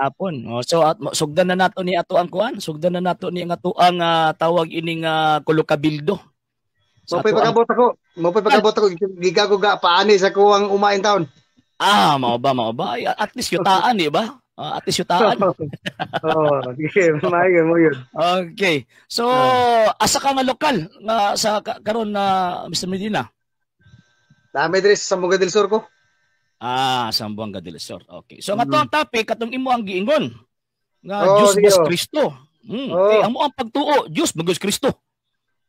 hapon. So sugdan na nato ni ato ang kuan, sugdan na nato ni ang ato ang tawag ining kulukabildo. Mapay pagabot ako, gigago ga paani sa kuwang umain taon. Mao ba? Ay, at least yutaan, di ba? At least yutaan. Okay, maayo mo yun. Okay. So, asa ka nga lokal nga sa karon na Mr. Medina? Dami diri sa Sambuanga del Sur ko. Sambuanga del Sur. Okay. So, nga ang topic, katong imo ang giingon. Nga, Diyos bas Kristo. Okay, amo ang pagtuo, Diyos bas Kristo.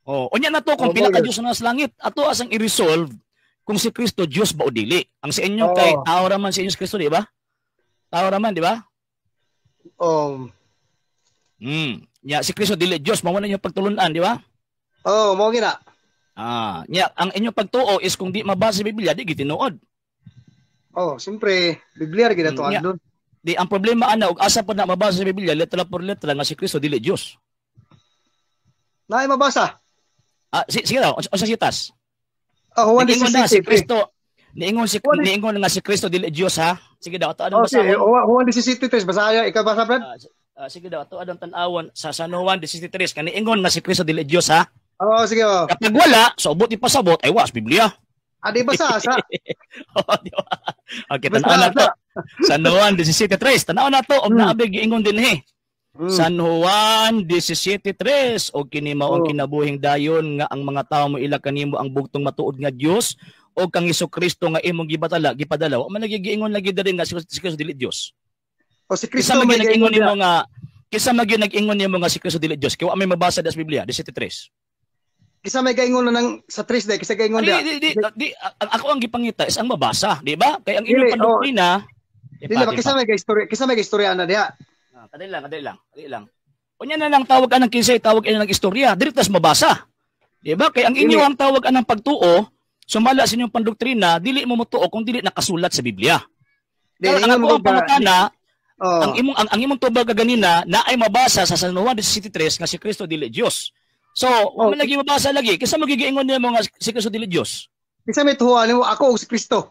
Unya na to, kung pila ka Diyos na sa langit, ato asang i-resolve kung si Kristo Diyos ba o dili. Ang sa inyo kay tao raman si Diyos Kristo, di ba? Tao raman, di ba? Si Kristo dili Diyos, mao na yung pagtulunan, di ba? Mao gina. Ang inyong pagtuo is kung di mabasa sa Biblia, di gitinuod. Siyempre, Biblia ra gid ato andon. Di ang problema ug asa pa na mabasa sa Biblia, letra por letra nga si Kristo dili Diyos. Naay mabasa. Sige daw, unsa sitas? Juan 17. Si Kristo, niingon nga si Kristo dili Diyos ha. Sige daw, ato adong basahon. Juan 17, basaya, ikaw basa brad? Sige daw, ato adong tan-awon sa San Juan 17, nga niingon nga si Kristo dili Diyos ha. Sige. Kapag wala, so ubot ipasabot ay was Biblia. Di basa sa. Okay, tan-aw na to. San Juan 17:3, tan-aw na to og naabig giingon dinhi. San Juan 17:3 og kini mao ang kinabuhing dayon nga ang mga tawo mo ila kanimo ang bugtong matuod nga Dios o kang Hesukristo nga imong gipadala wa man nagigiingon lagi diri nga si Kristo dili Dios. Si Kristo may nag-ingon nimo nga nag-ingon nimo nga si Kristo dili Dios kay wa may mabasa sa Biblia 17:3. Kisa may gaingon nang sa 3 day kisa gaingon dia. Ako ang gipangita is ang mabasa, di ba? Kay ang inyong pandoktrina dili ba kisa may istorya na dia. Kadali lang. Unya na lang tawag anang kinsay, tawag ina ng istorya, dili tas mabasa. Di ba? Kay ang inyo ang tawag anang pagtuo, sumala sa inyong pandoktrina, dili mo mutuo kung dili nakasulat sa Biblia. Ang ako ang pangutana, ang imong tubag ganina na ay mabasa sa San Juan 17:3 nga si Kristo dili Dios. So, man lagi mabasa lagi, kisa magigiingon niya mga si Kristo dili Dios. Kisa may tuhuan nimo ako og si Kristo.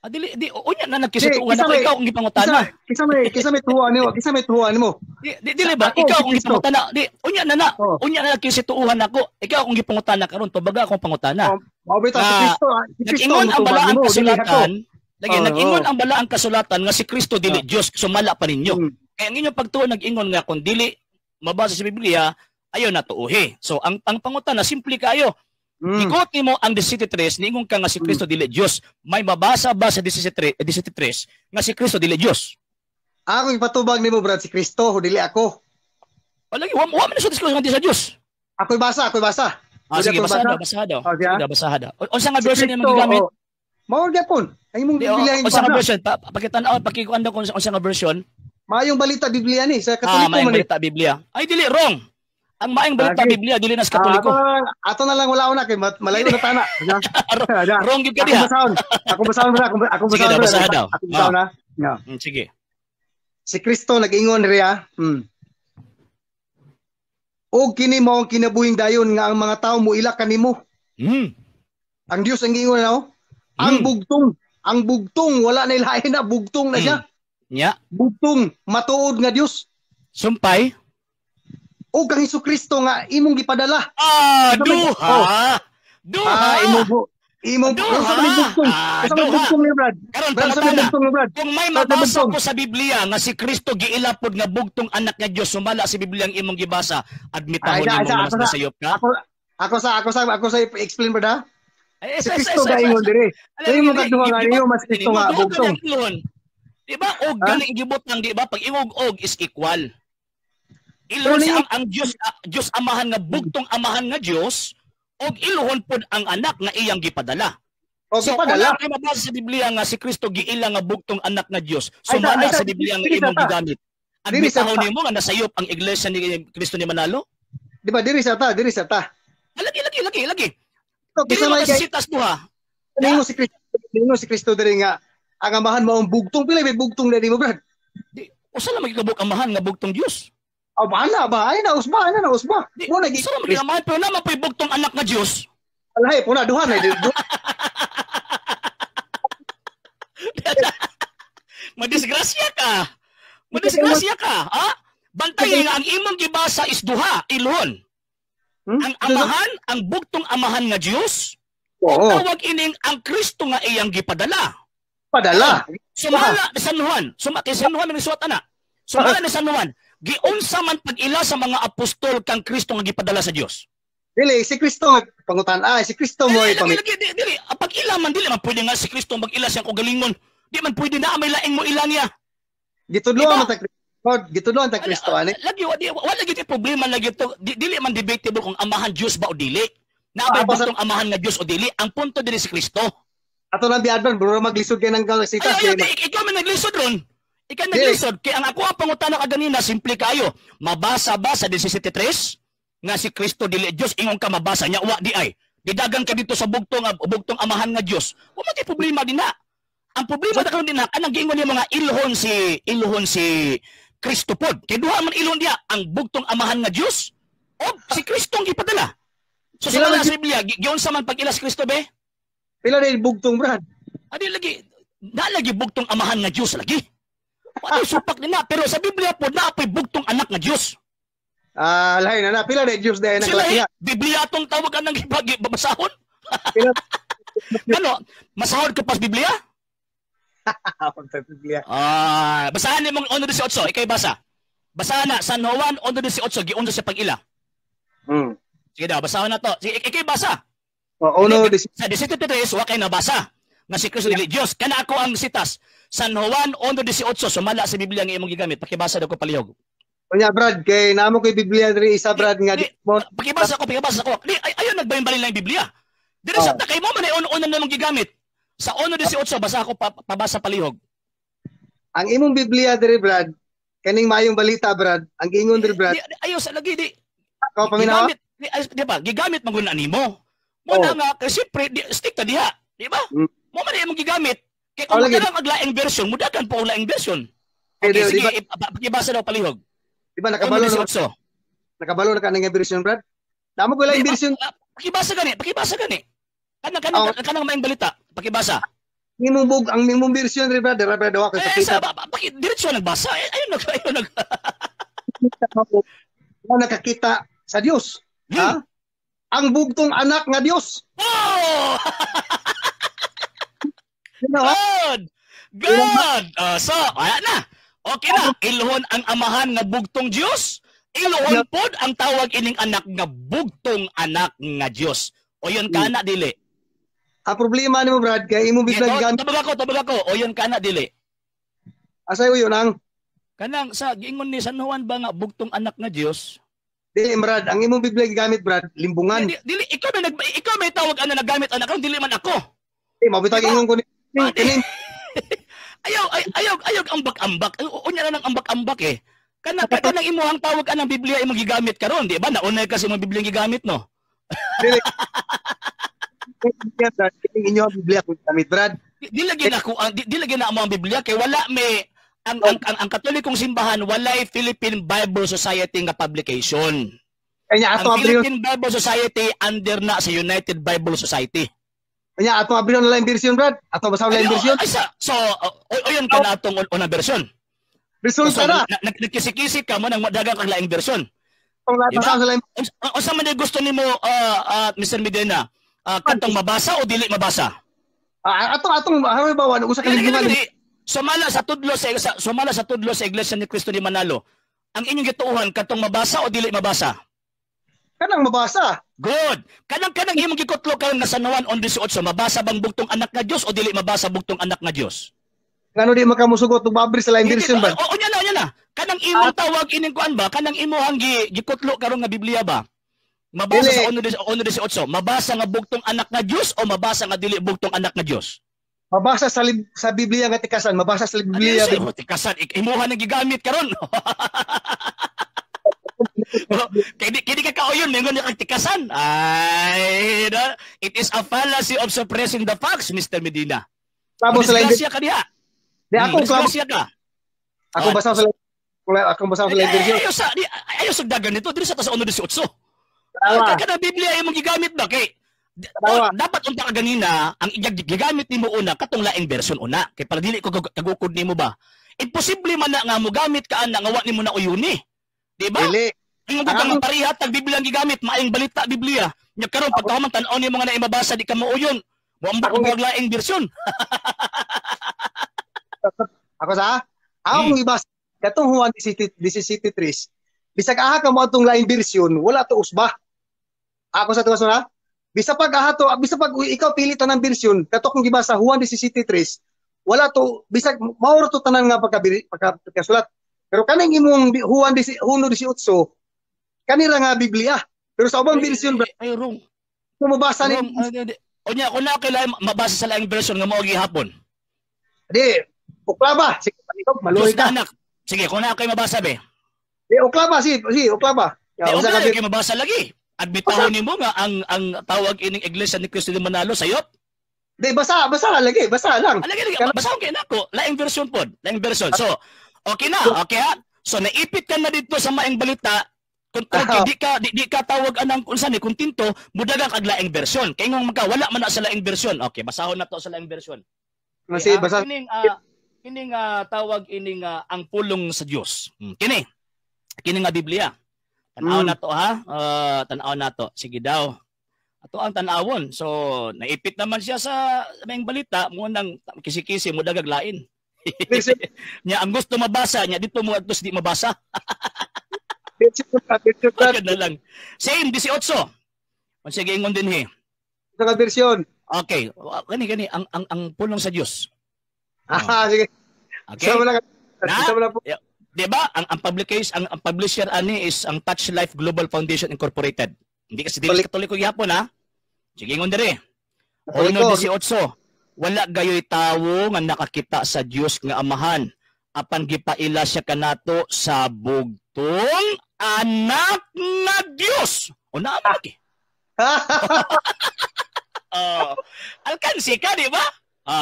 Unya na nagkisituhan ako ikaw kung gipangutana. Kisa may tuhuan nimo. Dili ba ikaw kung gipangutana, unya na nagkisituhan ako, ikaw kung gipangutana karon tubaga akong pangutana. Mao bitaw si Kristo. Nag-ingon ang balaang kasulatan. Nag-ingon ang balaang kasulatan nga si Kristo dili Dios, sumala pa ninyo. Kaya ang inyong pagtuo nag-ingon nga kung dili mabasa sa Biblia, ayo na tuuhi. So ang pangutana simple kayo. Ikot mo ang 17:3, niingon ka nga si Kristo dili Dios. May mabasa ba sa 17:3 nga si Kristo dili Dios? Ako ipatubag nimo brad si Kristo, dili ako. Wala wa man sa Kristo nga sa Dios. Ako'y basa. Sige, basaha daw. Unsa nga version niyo gigamit? Mao gyapon. Ay imong Biblia unsa nga version? Pakita-an pakikuan daw kung unsa nga version. Maayong balita Biblia ni sa Katoliko man. Maayong balita Biblia. Ay dili wrong. Ang maayong balita Biblia dili na sa Katoliko. Ato na lang wala una kay malayo na tana. Wrong gyud ka diha. Ako basahon. daw. Sige. Si Kristo nag-ingon riya. Og kini mao ang kinabuhing dayon nga ang mga tawo mo ila kanimo. Ang Dios ang giingon na ang bugtong wala na ilahin na bugtong na siya. Bugtong matuod nga Dios. Sumpay. O kang Hesukristo nga imong gipadala. Duha. Imong bugtong ni Brad. Kung may mabasa ko sa Biblia nga si Kristo giilapod nga bugtong anak nga Dios, sumala sa Biblia ang imong gibasa, admitahon nimo mas nasayop ka. Ako sa explain Brad. Si Kristo gaingon diri. Dili mo kadtuwa nga niyo mas Kristo nga bugtong. Di ba? Og galing gibot nang di ba? Pag og is equal. Iluhon siya ang Diyos amahan nga bugtong amahan nga Diyos og iluhon pod ang anak nga iyang gipadala. So kung may mabasa sa Biblia nga si Kristo giila nga bugtong anak nga Diyos, sumala sa Biblia nga imong gigamit. Admitahon nimo nga nasayop ang iglesia ni Kristo ni Manalo? Di ba diri sa ta? Lagi. Kisa may sitas duha. Ningo si Kristo diri nga ang amahan mao ang bugtong pila may bugtong diri mo brad. Usa lang magkabuk amahan nga bugtong Dios. Bala ba? Ay na usba. Muna gi. Usa lang magkamahan pero naman pay bugtong anak nga Dios. Alay puna duha na. Madisgrasya ka. Madisgrasya ka, ha? Bantayin nga ang imong gibasa is duha, ilhon. Ang amahan, ang bugtong amahan nga Dios. O tawag ining ang Kristo nga iyang gipadala. Padala. Sumala ni San Juan. Kay San Juan ni suwat ana. Sumala ni San Juan. Giunsa man pag-ila sa mga apostol kang Kristo nga gipadala sa Dios. Dili, si Kristo pangutan. Si Kristo mo ay pamit. Dili, pag-ila man dili man pwede nga si Kristo mag-ila siyang kagalingon. Di man pwede na may laing mo ila niya. Gitudloan man ta Kristo. Gitudloan ta Kristo ani. Lagi wala gid problema lagi to. Dili man debatable kung amahan Dios ba o dili. Naabay ba itong amahan nga Dios o dili? Ang punto dili si Kristo. Ato lang biadon, bro, maglisod kayo ng galasitas. Ikaw man naglisod ron. Ikaw naglisod. Kaya ang ako ang pangutana kaganina, simple kayo. Mabasa ba sa 17:3 nga si Kristo dili Dios, ingon ka mabasa niya, wa di ay. Didagan ka dito sa bugtong amahan nga Dios. Wa man problema din na. Ang problema na karon din na, kanang giingon niya mga ilhon si Kristo pod. Kay duha man ilhon diya, ang bugtong amahan nga Dios o si Kristo ang gipadala. So sa mga Biblia, giyon sa man pag-ila si Kristo be? Pila rin bugtong, Brad? Adi lagi, nalagi bugtong amahan nga Diyos lagi. Ano supak din na, pero sa Biblia po, naapoy bugtong anak nga Diyos. Lain na, pila rin Diyos dahil sila Biblia itong tawagan ng babasahon? Ano, masahod ka pa sa Biblia? Biblia. Basahan niyo mong 1:18, ikay basa. Basahan na, San Juan 1:18, giunsa sa pag-ila. Sige daw, basahan na to. Sige, ikay basa. Sa 17:3, wa kay nabasa nga si Kristo dili Dios. Kana ako ang sitas. San Juan 1:18, sumala sa Biblia nga imong gigamit. Pakibasa daw ko palihog. Unya Brad, kay namo kay Biblia diri isa Brad nga pakibasa ko. Di ayon nagbayon-balin lang Biblia. Diri sa kay mo man ay una namong gigamit. Sa 1:18 basa ako pabasa palihog. Ang imong Biblia diri Brad, kaning maayong balita Brad, ang giingon diri Brad. Ayo sa lagi di. Ako paminawa. Di ba? Gigamit man gud nimo. Mo na nga kasi stick ta diha, di ba? Mo man imong gigamit. Kay kung maglaing version, mudagan pa laing version. Okay, sige, pakibasa daw palihog. Di ba nakabalo na ka ng version Brad? Damo ko laing version. Pakibasa gani. Kanang maing balita, pakibasa. Ang imong version ri Brad, daw ako sa kita. Diretso nagbasa. Ayun nakakita sa Dios. Ha? Ang bugtong anak nga Dios. Oh! Good! So, wala na. Okay na. Ilhon ang amahan nga bugtong Dios. Ilhon pod ang tawag ining anak nga bugtong anak nga Dios. O yun ka na, dili. Ang problema nimo Brad, kay imo biglang gamit. Tabag ako. O yun ka na, dili. Asay yun ang? Kanang sa giingon ni San Juan ba nga bugtong anak nga Dios? Dili Brad, ang imong Biblia gigamit Brad, limbungan. Dili ikaw may tawag ana nagamit anak kang dili man ako. Mabutang ingon ko ni. Ayaw ambak-ambak. Unya na nang ambak-ambak eh. Kanang imuhang tawag anang Biblia imong gigamit karon, di ba? Naunay kasi imong Biblia gigamit no. Dili. Inyo ang Biblia ko gamit Brad. Di lagi na amo ang Biblia kay wala may ang Katolikong simbahan walay Philippine Bible Society nga publication. Ang Philippine Bible Society under na sa United Bible Society. Kanya ato abri na lang version Brad. Ato basa lang version. So oyon ka na atong una version. Version na. Nagkisi-kisi ka mo nang dagang kang laing version. Unsa man gusto nimo Mr. Medina? Katong mabasa o dili mabasa? Atong halimbawa usa ka limbungan. Sumala sa tudlo sa Iglesia ni Cristo di Manalo. Ang inyong gituuhan katong mabasa o dili mabasa? Kanang mabasa. Good. Kanang imong gikutlo karon nga San Juan 1:18, mabasa bang bugtong anak nga Dios o dili mabasa bugtong anak nga Dios? Ngano di makamusugot ug mabri sa lain version ba? O nya na. Kanang imong tawag ining kuan ba? Kanang imong gikutlo karon nga Biblia ba? Mabasa sa 1:18, mabasa nga bugtong anak nga Dios o mabasa nga dili bugtong anak nga Dios? Mabasa sa Biblia nga tikasan, mabasa sa Biblia. Tikasan, imuha nang gigamit karon. Kaya ka kauyon, mingon yung tikasan. It is a fallacy of suppressing the facts, Mr. Medina. Disgrasya ka diha. Disgrasya ka. Akong basa sa version. Ayaw sa dagan nito, dito sa 1:18. Ka na Biblia ay mong gigamit ba? Kay dapat unta ka ganina ang gigamit nimo una katong laing version una kay para dili ko kagukod nimo ba. Imposible man na nga mo gamit ka ana nga wa nimo na uyuni. Di ba? Dili. Ang mga parihat tag Biblia ang gigamit, maayong balita Biblia. Nya karon pagkahuman tan-aw ni mga naimabasa di ka mauyon. Wa ambak og laing version. Ako sa? Ako ibas katong Juan 17:3. Bisag aha ka mo atong laing version, wala to usba. Ako sa tuwas na? Bisa pag ikaw pili tanang version, kato kung gibasa Juan 17:3, wala to bisag mauro to tanan nga pagkasulat. Pero kaning imong Juan 1:18, kanira nga Biblia. Pero sa ubang version ay wrong. Kung mabasa ni Onya ko na kay mabasa sa laing version nga mao gihapon. Di, uklaba. Sige, maluhay ka. Anak. Sige, kung na kay mabasa be. Di, uklaba uklaba. Di, uklaba kay mabasa lagi. Adbitahon nimo nga ang tawag ining Iglesia ni Cristo de Manalo sayop. Di, basa lagi, basa lang. Lagi, basa ko nako, laing version pod, laing version. So, okay na, okay ha? So naipit ka na dito sa maing balita. Kung di ka tawag anang unsa ni kung tinto, mudagang kag laing version. Kay ngong wala man na sa laing version. Okay, basahon na to sa laing version. Kasi basa kining tawag ining ang pulong sa Dios. Kini nga Biblia. Tanaw na to ha. Tanaw na to. Sige daw. Ato ang tanawon. So naipit naman siya sa maing balita mo nang kisi-kisi mo dagag lain. Nya ang gusto mabasa nya dito mo adtos di mabasa. Na lang. Same 18. Sige ingon din he. Sa version. Okay, kani ang pulong sa Dios. Sige. Okay. Diba? Ang publisher ani is ang Touch Life Global Foundation Incorporated. Hindi kasi dili Katoliko gyapon ha. Sige ngon diri. 1:18. Wala gayoy tawo nga nakakita sa Dios nga Amahan apan gipaila siya kanato sa bugtong anak nga Dios. Una man lagi. Alkansi ka, di ba?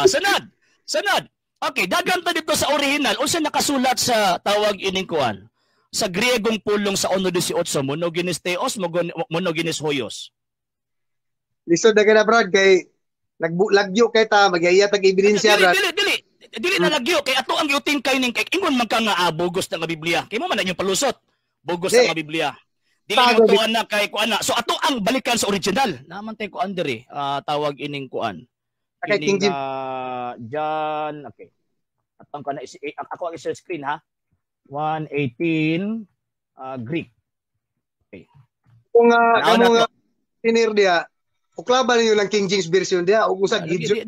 Sunod. Okay, dagan ta dito sa original. Unsa nakasulat sa tawag ining kuan? Sa Griegong pulong sa 1:18, monogenes theos, monogenes hoyos. Lisod na ka na, Brad, kay lagyo kay ta, mag-iya tag ebidensya, Brad. Dili na lagyo, kay ato ang giuting kay ning kay ingon man ka nga bugos na nga Biblia. Kay mo man yung palusot. Bugos na nga Biblia. Dili mo tuan na kay kuan na. So ato ang balikan sa original. Naman tay kuan diri, tawag ining kuan. Okay, King James. John, okay. Atang kana ako ang share screen ha. 1:18 Greek. Okay. Kung kamo nga tinir dia, uklaban niyo lang King James version dia ug usag gidyo.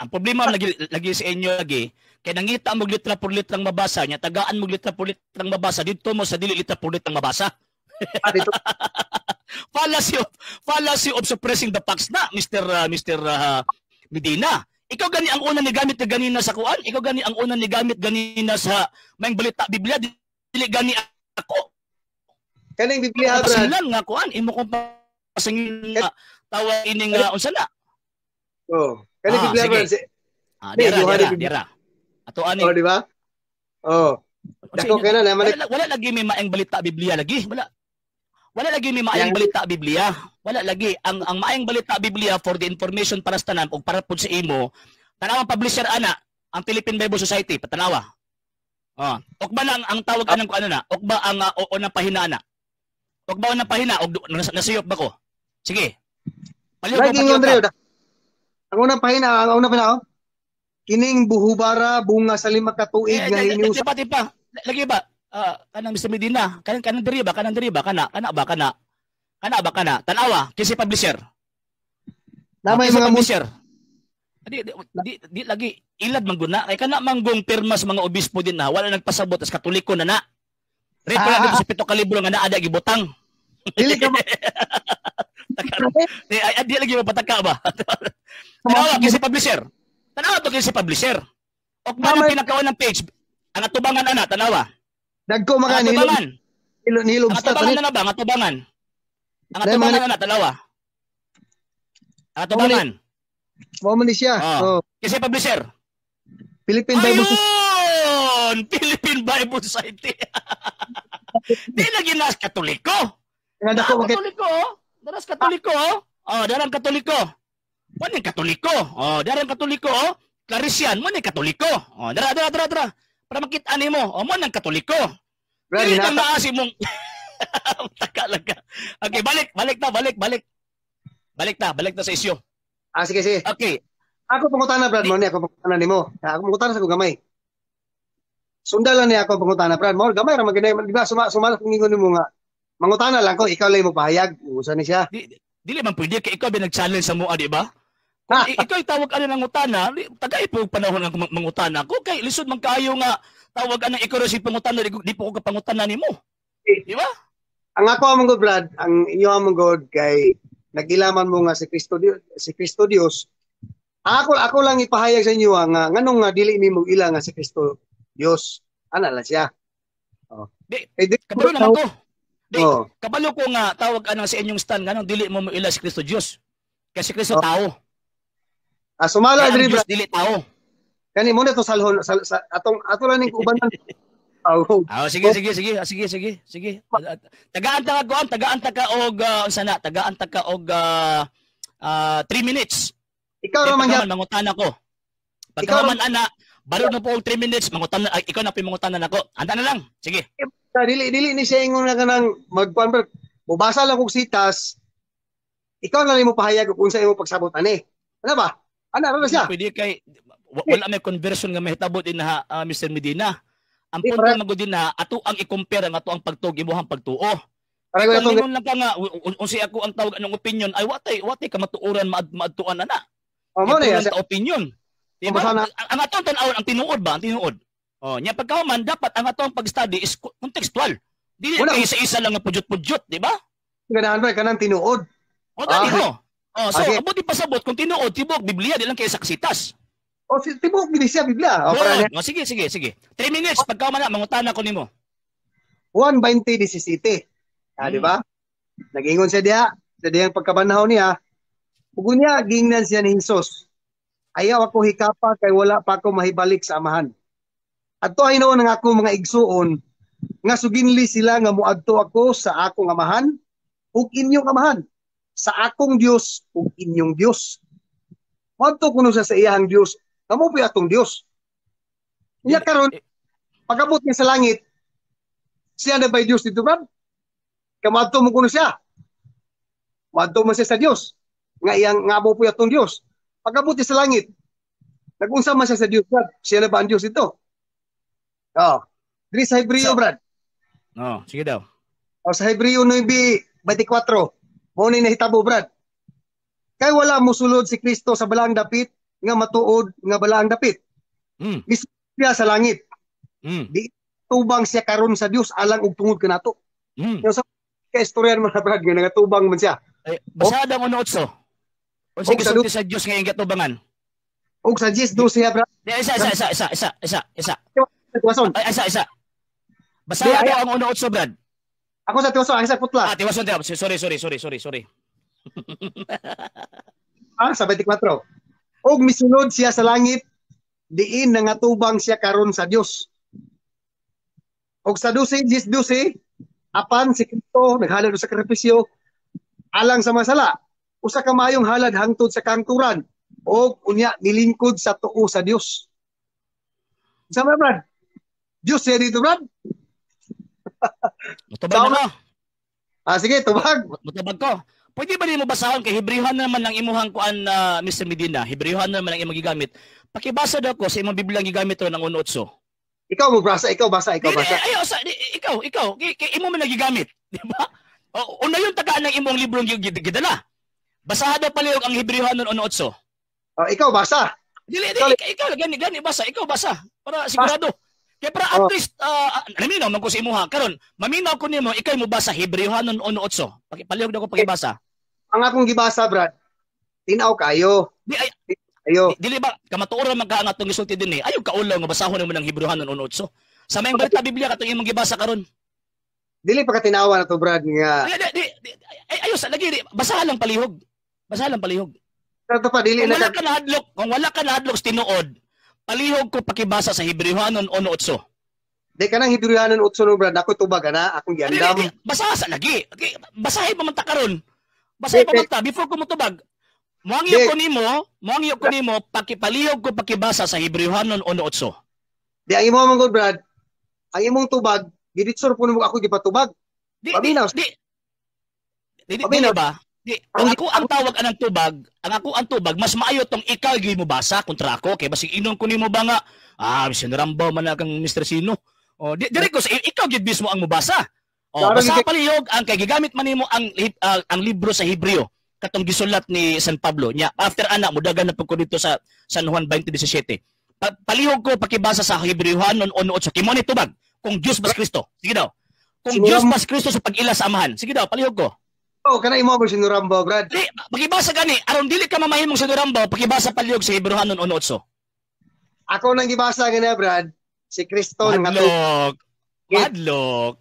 Ang problema lagi sa inyo lagi kay nangita mo litra por litrang mabasa nya tagaan mo litra por litrang mabasa dito mo sa dili litra por litrang mabasa. Dito. Fallacy of suppressing the facts na Mr. Medina. Ikaw gani ang una ni gamit na ganina sa kuan, ikaw gani ang una ni gamit ganina sa maing balita Biblia, dili gani ako. Kaning Biblia Brad. Lang nga kuan imo ko pasingin nga tawa ining unsa na. Oh, kaning Biblia Brad. Dira. Ato ani. Oh, di ba? Oh. Dako kana naman wala lagi may maing balita Biblia lagi, wala lagi may maayong balita Biblia. Wala lagi ang maayong balita Biblia for the information para sa tanan ug para pud sa imo. Tanawa publisher ana, ang Philippine Bible Society, patanawa. Okba lang ang tawag anang ko ano na, okba ang unang pahina na. Okba unang pahina og nasiyop ba ko? Sige. Palihog pa. Ang unang pahina, kining buhubara bunga sa 5 ka tuig nga hinusa. Tipa. Lagi ba? Kanang Mr. Medina, kanang diri ba? Kana tanawa kasi publisher. Namay mga publisher. Di lagi ilad mangguna kay kana manggong pirma sa mga obispo din na wala nagpasabot as Katoliko na. Repo na dito sa 7 ka libro nga naa gibutang. Dili ka di lagi mapataka ba? Tanawa kasi publisher. Tanawa to kasi publisher. Og man ang pinakawan ng page. Ang atubangan ana tanawa. Dagko mga nilog sa tanan na ba? Ang atubangan na dalawa. Ang atubangan. Mo man siya. Kasi publisher. Philippine Bible Society. Philippine Bible Society. Di lagi nas Katoliko. Katoliko. Daras Katoliko. Oh, darang Katoliko. Mo ni Katoliko. Oh, darang Katoliko, oh. Clarisian, mo ni Katoliko. Oh, dara. Para makita nimo, oh, mo nang Katoliko. Dili nang naasi mong Taka. Okay, balik ta sa isyu. Sige. Okay. Ako pangutana, Brad, mo ni ako pangutana nimo. Ako pangutana sa ko gamay. Sundalan ni ako pangutana, Brad. Mo gamay ra maginay, di ba? Sumala kung ingon nimo nga. Mangutana lang ko, ikaw lay mo pahayag. Usa ni siya. Dili man pwede kay ikaw nag-challenge sa mua, di ba? Kung ikaw tawag ano ng utana, tagay po panahon ng mangutana ko kay lisod man kaayo nga tawag anang ikaw si pangutana di po ko kapangutana nimo. Di ba? Ang ako among god, Brad, ang inyo among god kay nagilaman mo nga si Kristo Dios. Ako lang ipahayag sa inyo nga nganong nga dili nimo ila nga si Kristo Dios. Ana lang siya. Oh. Kabalo naman ko. Kabalo ko nga tawag anang sa inyong stand nganong dili mo ila si Kristo Dios. Kasi Kristo tao. Sumala diri, Brad. Dili tao. Kani mo na to salhon ato lang ning ubanan. Sige. Tagaan ta ka og sana, tagaan ta ka og 3 minutes. Ikaw ra man gyud mangutana ko. Pagka man ana, baro na po og 3 minutes mangutana ikaw na pimangutana nako. Anda na lang. Sige. Dili ni siya ingon na kanang magkuan mubasa lang kog sitas. Ikaw na lang mo pahayag kung sa imo pagsabot ani. Ano ba? Ana ra siya. Pwede kay wala may conversion nga mahitabo din na Mr. Medina. Ang punto magud din na ato ang i-compare ang ato ang pagtuo imuhang pagtuo. Kung lang ka nga unsi ako ang tawag anong opinion ay watay ka matuoran maadtuan ana. Mo na sa opinion. Diba? Ang ato tan-awon ang tinuod ba? Ang tinuod. Oh, nya pagkahuman dapat ang ato ang pag-study is contextual. Dili kay isa-isa lang nga pujot-pujot, di ba? Ganahan ba kanang tinuod? O dali ho. Oh, so okay. Abot pasabot kung tinuod tibok Biblia di lang kay saksitas. O tibok gid siya Biblia. Sige. 3 minutes pagkahuman na mangutana ko nimo. 1:20:17. Di ba? Nag-ingon siya diha, sa diyang pagkabanhaw niya. Ug unya gingnan siya ni Hesus. Ayaw ako hikapa kay wala pa ako mahibalik sa amahan. Adto ay noon ang ako mga igsuon nga suginli sila nga muadto ako sa akong amahan ug inyong amahan, sa akong Dios ug inyong Dios. Muadto kuno sa iyang Dios, kamo po atong Dios. Nya karon pagabot niya sa langit, siya na ba Dios dito, Brad? Kamadto mo kuno siya. Muadto man siya sa Dios. Nga iyang nga mo po atong Dios. Pagabot niya sa langit, nag-unsa man siya sa Dios, Brad? Siya na ba ang Dios ito? Diri sa Hebreo, Brad. Sige daw. Sa Hebreo 9:24, mo ni nahitabo, Brad. Kay wala mo sulod si Kristo sa balaang dapit nga matuod nga balaang dapit. Siya sa langit. Di tubang siya karon sa Dios alang og tungod kanato. Sa kaistoryan man, Brad, nga nagatubang man siya. Basada mo 8. Unsa gisulti sa Dios nga iyang gatubangan? Og sa 10:12 siya, Brad. Isa. Isa. Basada daw ang 8, Brad. Ako sa tiwason, ang isa putla. Tiwason daw. Sorry. Sa 24. Og misunod siya sa langit, diin nangatubang siya karon sa Dios. Og sa 12, apan si Kristo naghalad sa sakripisyo alang sa masala. Usa ka mayong halad hangtod sa kangturan og unya nilingkod sa tuo sa Dios. Sama, Brad? Dios siya dito, Brad? Mutubag na ko. Sige, tubag. Mutubag ko. Pwede ba din mo basahon kay Hebrewhan naman ang imuhang kuan Mr. Medina? Hebrewhan naman ang imong gigamit. Pakibasa daw ko sa imong Biblia gigamit ro ng 1:8. Ikaw mo basa, ikaw basa. Ikaw. Kay imo man nagigamit, di ba? Una yung tagaan ng imong librong gidala. Basahan daw palihog ang Hebrewhan ng 1:8. Ikaw basa. Dili, ikaw gani basa, ikaw basa para sigurado. Kaya para at least naminaw man ko sa imuha karon, maminaw ko nimo ikay mo basa Hebrewhan 1:8. Pakipalihog daw ko pakibasa. Ang akong gibasa, Brad. Tinaw kayo. Ayo. Dili ba kamatuoran man ka ang atong gisulti dinhi. Ayo kaulaw nga basahon mo ng Hebrewhan 1:8. Sa mayong balita Biblia katong imong gibasa karon. Dili pa ka tinawa na to, Brad, nga. Ayo sa lagi basahan lang palihog. Basahan lang palihog. Ito pa dili na kung wala ka nahadlok sa tinuod, palihog ko pakibasa sa Hebrewhan 1:8. Di ka nang Hebrewhan 1:8 no, Brad. Ako tubag na, akong giandam. Basaha sa lagi. Basahin pa man ta karon. Basay pa bata before ko motubag. Moangyo ko nimo pakipalihog ko pakibasa sa Hebrewhanon 1:8. Di ang imo man gud Brad. Ang imong tubag, giditsor puno mo ako gipatubag. Di ba? Ang ako ang tawag anang tubag, ang tubag mas maayo tong ikaw gyud mo basa kontra ako kay basig inon ko nimo ba nga sinarambaw man na kang Mr. Sino. O dire ko ikaw gyud mismo ang mobasa. O basa palihog ang kay gigamit man nimo ang libro sa Hebreo katong gisulat ni San Pablo nya after ana mudagan na pud ko dito sa San Juan 20:17. Palihog ko pakibasa sa Hebrewhanon 1:8 kimo ni tubag kung Dios bas Kristo. Sige daw. Kung Dios bas Kristo sa pag-ila sa amahan. Sige daw palihog ko. Oh, kana imo mo sinurambaw, Brad. Di, pakibasa gani aron dili ka mamahimong sinurambaw, pakibasa palihog sa Hebrewhanon 1:8. Ako nang gibasa gani, Brad. Si Kristo nga Madlok.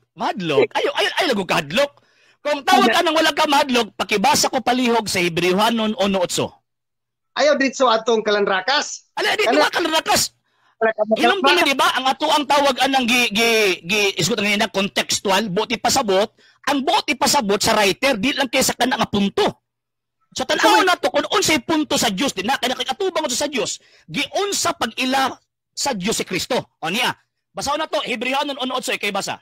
Ay lago kahadlok. Kung tawag ka nang wala ka madlok, pakibasa ko palihog sa Hebrewhanon 1:8. Ayaw ditso atong kalanrakas. Ala di ba kalanrakas? Ilong dili di ba ang ato ang tawag anang isgot nga contextual, buti pasabot, ang buti pasabot sa writer di lang kay sa kana nga punto. Sa tan-aw nato kung unsay punto sa Dios din na kay atubang sa Dios, giunsa pag-ila sa Dios si Kristo. O niya. Basaw na to Hebrewhanon 1:8 kay basa.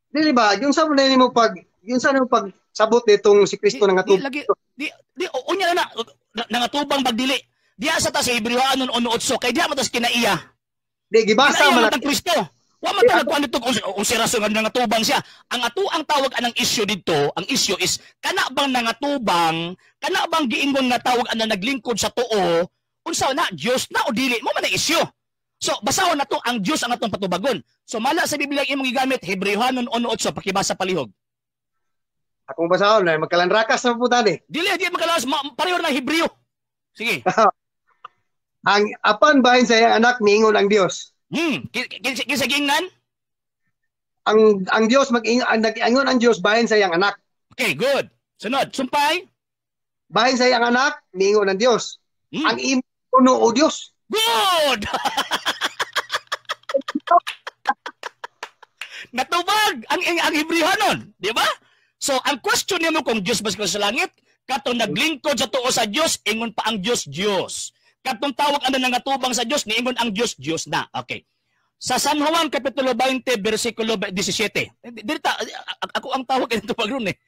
Dili ba yung sa nimo pag yung sa nimo pag sabot nitong si Kristo nga atubang. Di unya na nangatubang pagdili. Diya sa ta sa Hebrewhanon 1:8 kay diya matas kinaiya. Di gibasa man ang Kristo. Wa man ta nagkuan dito kung si rason nga nangatubang siya. Ang ato ang tawag anang issue dito, ang issue is kana bang nangatubang, kana bang giingon nga tawag ana naglingkod sa tuo, unsa na Dios na o dili mo man ang issue. So basahon na to ang Dios ang atong patubagon. So mala sa Biblia imong gigamit Hebrewhanon 1:8 pakibasa palihog. Akong basahon na magkalanrakas sa putan eh. Dili magkalas pareho na Hebreo. Sige. Ang apan bahin sa iyang anak niingon ang Dios. Kinsa giingnan? Ang Dios nag-ingon ang Dios bahin sa iyang anak. Okay, good. Sunod, sumpay. Bahin sa iyang anak niingon ang Dios. Ang imong puno o Dios. Good. Natubag ang Hebrewhanon, di ba? So ang question niyo kung Dios ba sa langit, katong naglingkod sa tuo sa Dios, ingon pa ang Dios. Katong tawag ano nangatubang sa Dios, niingon ang Dios na. Okay. Sa San Juan kapitulo 20 bersikulo 17. Dito ako ang tawag nito pagron eh.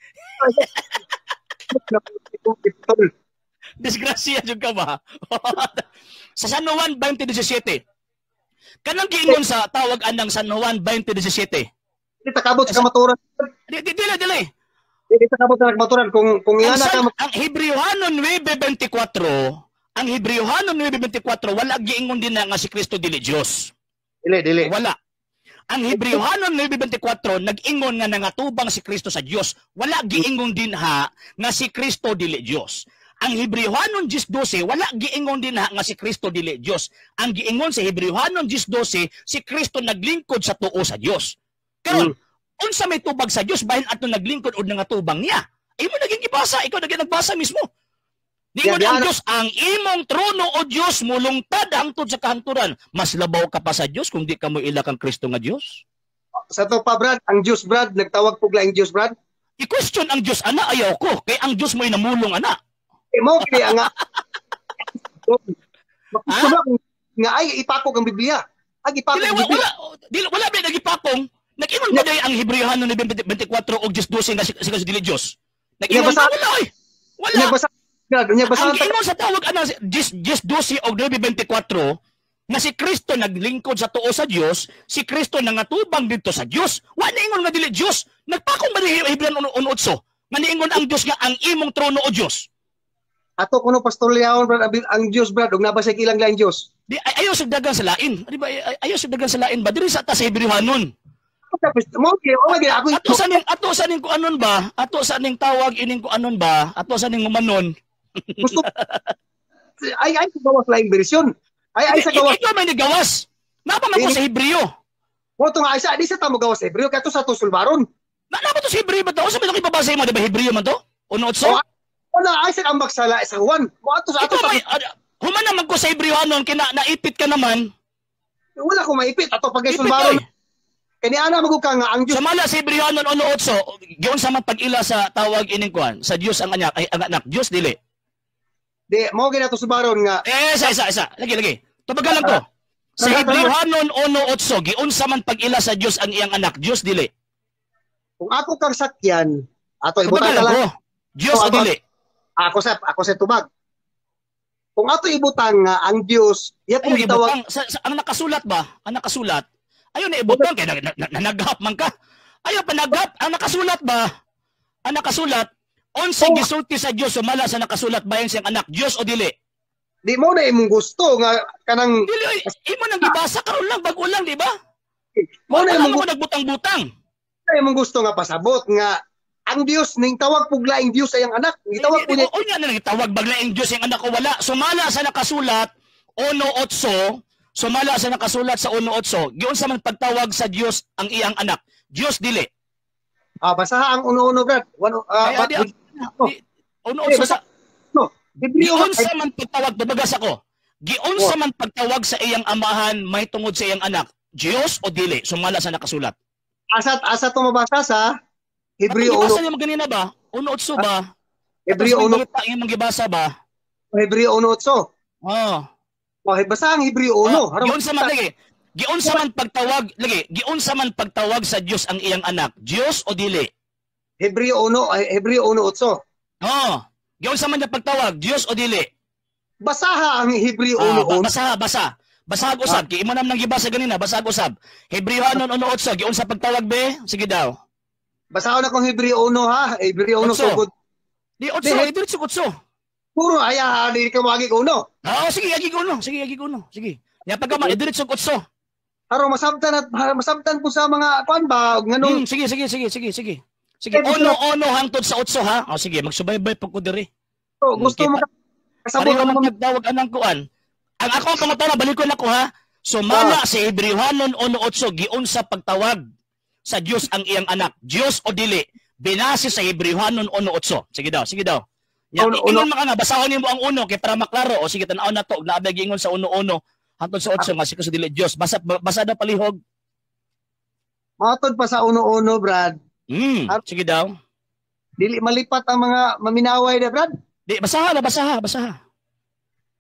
Disgrasya jud ka ba? Sa San Juan 20:17. Kanang giingon sa tawag anang San Juan 20:17. Dili takabot sa kamaturan. Dili. Dili takabot sa kamaturan kung iyan ka ang Hebrewhanon 9:24. Ang Hebrewhanon 9:24 wala giingon din na nga si Kristo dili Dios. Dili. Wala. Ang Hebrewhanon 9:24 nag-ingon nga nangatubang si Kristo sa Dios. Wala giingon din ha nga si Kristo dili Dios. Ang Hebrewhanon 10:12 wala giingon din ha nga si Kristo dili Dios. Ang giingon sa Hebrewhanon 10:12 si Kristo naglingkod sa tuo sa Dios. Karon, unsa may tubag sa Dios bahin ato naglingkod og nangatubang niya? Imo naging ibasa, ikaw naging nagbasa mismo. Diingon ang Diyos, ang imong trono o Diyos mulungtad hangtod sa kahanturan. Mas labaw ka pa sa Diyos kung di ka mo ilak ang Kristo nga Diyos. Sa to pa, Brad, ang Diyos, Brad, nagtawag po ang Diyos, Brad. I-question ang Diyos, ana, ayaw ko. Kay ang Diyos mo inamulong, ana. Mo, kaya nga. Nga ay, ipakog ang Biblia. Wala ba nag-ipakong? Nag-ingon ba day ang Hebrewhanon 24 o 10:12 nga si dili Diyos? Nag-ingon ba? Wala, oy. Wala. Ang ingon sa tawag ana 10:12 o 9:24 nga si Kristo naglingkod sa tuo sa Dios, si Kristo nangatubang dito sa Dios. Wa niingon nga dili Dios. Nagpakong ba ni Hebrewhanon 1:8 nga niingon ang Dios nga ang imong trono o Dios. Ato kuno pastor Leon, Brad, ang Dios, Brad, og nabasig ilang lain Dios. Di ayo sa dagan sa lain. Di ba ayo sa dagan sa lain ba diri sa ta sa Hebrewhanon? Ato sa ning ko anon ba? Ato sa ning tawag ining ko anon ba? Ato sa ning umanon. Gusto ay sa gawas laing bersyon. Ay sa gawas. Ikaw may nigawas. Napa man ko sa Hebreo. Mo to nga isa di sa tamo gawas sa Hebreo kato sa to sulbaron. Napa to sa Hebreo ba to? Sa may ipabasa mo di ba Hebreo man to? Unot so? Wala ay sa ambak sala sa Juan. Mo ato sa human naman ko sa Hebrewhanon kina naipit ka naman. Wala ko maipit ato pag sulbaron. Kani ana magud ka nga ang Dios. Sumala sa Hebrehanon 1:8, giun sa man pag-ila sa tawag ining kuan, sa Dios ang anak, ay ang anak, Dios dili. Di mo gina to subaron nga. Isa. Lagi. Tubagan lang to. Sa Hebrehanon 1:8, giun sa man pag-ila sa Dios ang iyang anak, Dios dili. Kung ako kang sakyan, ato ibutang ka lang. Dios o dili. Ako sa tubag. Kung ato ibutang nga ang Dios, iya kung gitawag ang nakasulat ba? Ang nakasulat. Ayo na ibutang kay nanaghap man ka. Ayo pa naghap, ang nakasulat ba? Ang nakasulat, unsa gisulti sa Dios sumala sa nakasulat bayan siyang anak, Dios o dili? Di mo na imong gusto nga kanang dili imo nang gibasa karon lang bag-o lang, di ba? Mo na imong nagbutang-butang. Imong gusto nga pasabot nga ang Dios ning tawag puglaing Dios ay ang anak. Gitawag po niya. O nga na gitawag baglaing Dios ang anak ko wala. Sumala sa nakasulat 1:8, sumala sa nakasulat sa 1:8, giun sa man pagtawag sa Dios ang iyang anak. Dios dili. Basaha ang 1:1 brad. 1:8 sa giun sa man pagtawag tubagas ako. Giun sa man pagtawag sa iyang amahan may tungod sa iyang anak. Dios o dili? Sumala sa nakasulat. Asa to mabasa sa Hebreo 1. Basa niyo ganina ba? 1:8 ba? Hebreo 1. Yung magibasa ba? Hebreo 1:8. Basa ang Hebreo 1. Giun sa man lagi. Giun sa man pagtawag lagi. Giun sa man pagtawag sa Dios ang iyang anak. Dios o dili? Hebreo 1:8. Giun sa man niya pagtawag, Dios o dili? Basaha ang Hebreo 1:8. Basa. Basag usab. Kay imo nam nang gibasa ganina, basag usab. Hebrehanon 1:8, giun sa pagtawag be? Sige daw. Basahon akong Hebreo 1 ha. Hebreo 1 sugod. Di 8, diretso 8. Puro aya di ka magi ko 1. Sige, agi ko 1. Sige. Ya pagka diretso 8. Aron masabtan po sa mga kuan ba nganong. Sige. Sige, ono hangtod sa 8 ha. Sige, magsubaybay pag ko diri. Gusto mo kasabot mo magtawag anang kuan. Ang ako ang pangutana, balikon ako ha. Sumala sa Hebrehanon 1:8, giun sa pagtawag sa Dios ang iyang anak. Dios o dili? Binase sa Hebrehanon 1:8. Sige daw. Ingon man nga, basahon nimo ang 1 kay para maklaro. O sige, tan-aw na to. Naabay ingon sa 1:1 hangtod sa 8 nga sige sa dili Dios. Basa daw palihog. Matod pa sa 1:1, Brad. Sige daw. Dili malipat ang mga maminaway na, Brad. Di, basaha.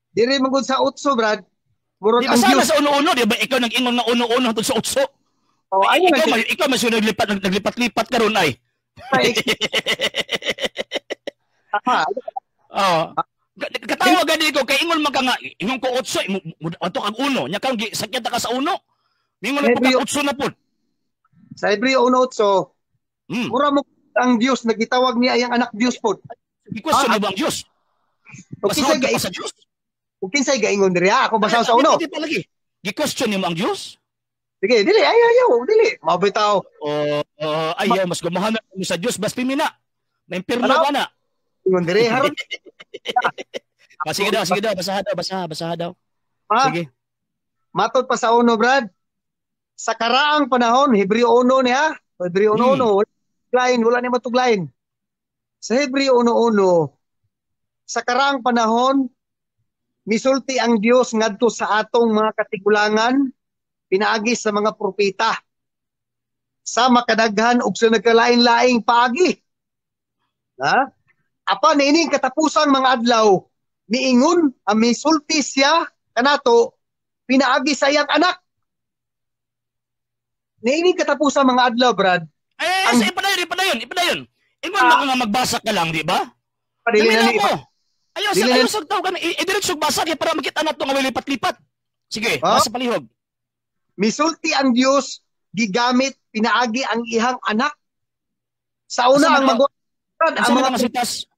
Dili magud sa 8, Brad. Murag ang Dios sa 1:1, di ba ikaw nag-ingon ng 1:1 hangtod sa 8? Ikaw mas naglipat-lipat karon ay. Katawa gani ko kay ingon man ka nga ingon ko 8 ato kag 1 nya kang sakit ka sa 1. Mingon na pagka 8 na pud. Sa Hebreo 1:8. Mura mo ang Dios nagitawag niya ang anak Dios pod. Question mo ang Dios. Basahon ka sa Dios. Kung kinsay gaingon diri ako basaw sa 1. Gi-question mo ang Dios? Sige, dili ayaw, dili. Mabitaw. Ayaw mas gumahan mo sa Dios bas pimina. May impierno ka na. Ingon diri haron. Sige daw, basaha daw. Sige. Matod pa sa 1, Brad. Sa karaang panahon, Hebreo 1 niya. Hebreo 1:1. Wala ni matuglain. Sa Hebreo 1:1, sa karaang panahon, misulti ang Dios ngadto sa atong mga katigulangan, pinaagi sa mga propeta. Sa makadaghan ug sa nagkalain-laing paagi. Apan ining katapusang mga adlaw, niingon ang misulti siya kanato pinaagi sa iyang anak. Niining katapusang mga adlaw, Brad. Ipadayon. Ingon mo nga magbasa ka lang, di ba? Ayaw sa tao ka na, i-diretsyo basa kaya para makita na ito nga lipat-lipat. Sige, basa palihog. Misulti ang Dios, gigamit, pinaagi ang ihang anak. Sa una ang ang mga masitas.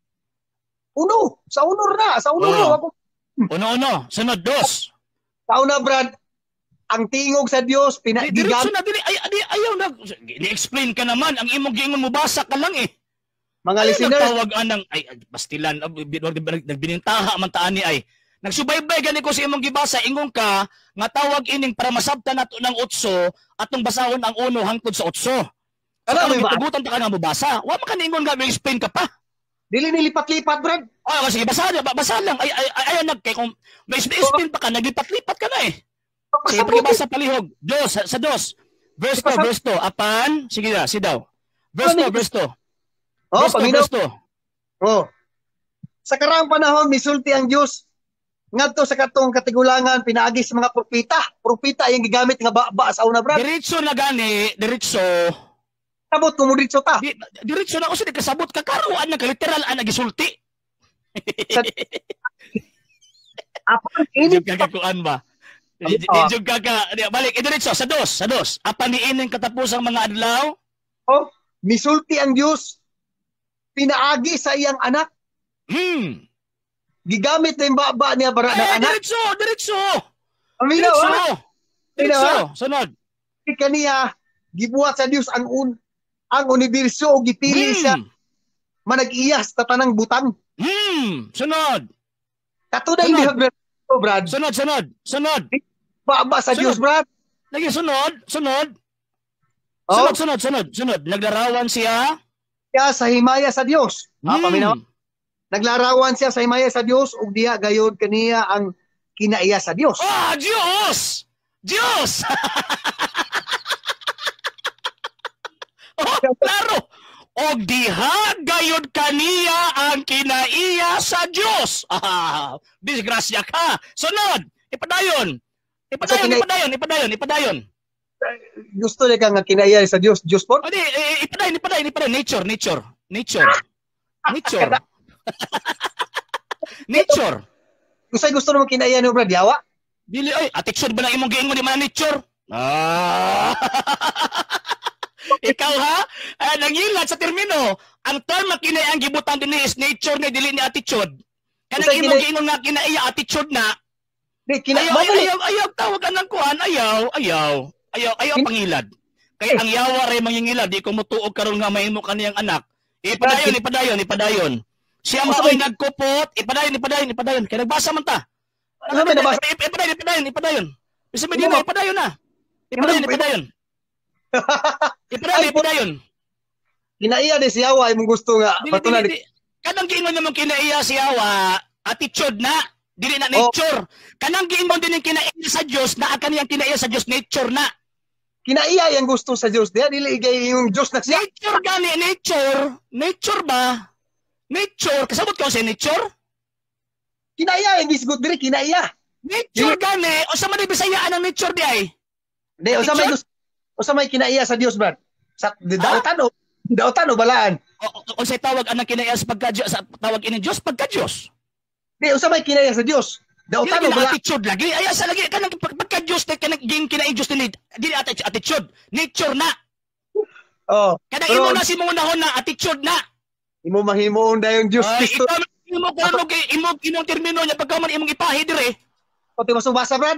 Sa uno na. Uno. Sunod, 2. Sa una, Brad, ang tingog sa Dios, gigamit. Diretsyo na, ayaw na. Ni-explain ka naman, ang imong giingon mo basa ka lang eh. Mga listeners, nagtawag anang bastilan nagbinintaha man taani ay nagsubaybay gani ko sa imong gibasa ingon ka nga tawag ining para masabtan nato ng 8 atong basahon ang 1 hangtod sa 8. Ano ba? Tugutan ta ka nga mobasa. Wa man kaningon nga explain ka pa. Dili nilipat-lipat, Brad. Sige, basa lang. Ay kay kung may explain pa ka naglipat-lipat ka na eh. Sige, basa palihog. 2 sa 2. Verse 2. Apan, sige na, daw. Verse 2. Oh, paminaw. Verse 2. Oh. Sa karaang panahon, misulti ang Diyos ngadto sa katong katigulangan pinaagi sa mga propeta. Propeta yung gigamit nga ba sa una, brad. Diretso na gani, diretso. Sabot ko mo diretso ta. Diretso na usod kasabot ka karuan na literal ang nagisulti. Apan ini kakakuan ba? Jug kaka balik diretso sa dos. Apan niining katapusang mga adlaw? Oh, misulti ang Diyos pinaagi sa iyang anak. Gigamit na yung baba niya para ng anak. Diretso. Diretso. Sunod. Kaniya, gibuhat sa Diyos ang universo o gipili siya manag-iyas tatanang butang. Sunod. Katuda hindi Brad. Sunod. Baba sa Diyos, Brad. Lagi sunod. Oh? Sunod. Naglarawan siya sa himaya sa Diyos. Paminaw. Naglarawan siya sa himaya sa Diyos ug diha gayud kaniya ang kinaiya sa Diyos. Diyos! Klaro. Og diha gayud kaniya ang kinaiya sa Diyos. Disgrasya ka. Sunod. Ipadayon. Gusto niya ka nga kinaiya sa Diyos. Diyos po? Ipadayon. Nature. Gusto naman kinaiya ni Brad Yawa? Dili ay attitude ba na imong giingon di man nature? Ikaw ha? Nangilat sa termino. Ang term na kinaiya ang gibutan din is nature ni dili ni attitude. Kanang imong giingon nga kinaiya attitude na. Ayaw tawagan ng kuan, ayaw pangilad. Kaya ang yawa ray mangingilad, di ko mutuog karon nga mahimo kaniyang anak. Ipadayon. Siya maoy nagkupot, ipadayon. Kaya nagbasa man ta. Ipadayon. Bisa mo din ipadayon na. Ipadayon. Kinaiya di si Yawa imong gusto nga patulan. Kanang giingon namang kinaiya si Yawa, attitude na, dili na nature. Kanang giingon din kinaiya sa Dios na akan yang kinaiya sa Dios nature na. Kinaiya yang gusto sa Dios diha dili igay yung Dios na siya. Nature ba? Nature, kasabot ko sa nature? Kinaiya yung gisgot diri kinaiya. Nature gani, o sa man Bisayaan ang nature di ay. Di o sa may kinaiya sa Dios, brad. Sa dautan o balaan. O sa tawag anang kinaiya sa pagka-Dios, sa tawag ini Dios pagka-Dios. Di o sa may kinaiya sa Dios. Dautan o balaan. Attitude lagi. Ay asa lagi kanang pagka-Dios kanang kinaiya Dios ni dili attitude, nature na. Oh. Kanang imo na si mo nahon na attitude na. Imo mahimoon dayon Dios Kristo. Imong termino niya pagka man imong ipahi dire. O timasog basa, brad?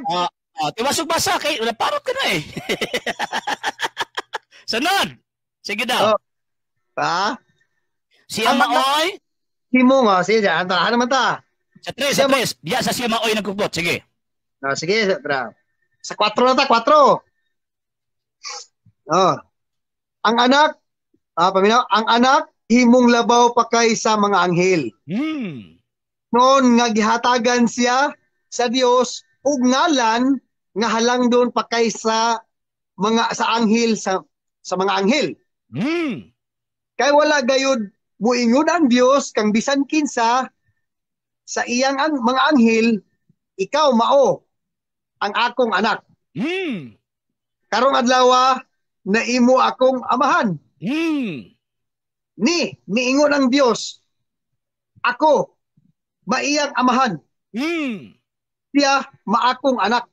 Timasog basa kay naparot ka na eh. Sunod. Sige daw. Siya maoy. Himo nga siya. Ano naman ta? Sa 3. Diya sa siya maoy nagkukbot. Sige. Sige, brad. Sa 4 na ta, 4. Ang anak, ang anak, himong labaw pa kay sa mga anghel. Noon nga gihatagan siya sa Dios ug ngalan nga halang doon pa kay sa anghel sa mga anghel. Kay wala gayud muingon ang Dios kang bisan kinsa sa iyang mga anghel, ikaw mao ang akong anak. Karong adlaw na imo akong amahan. Miingon ang Dios, ako maiyang amahan. Siya maakong anak.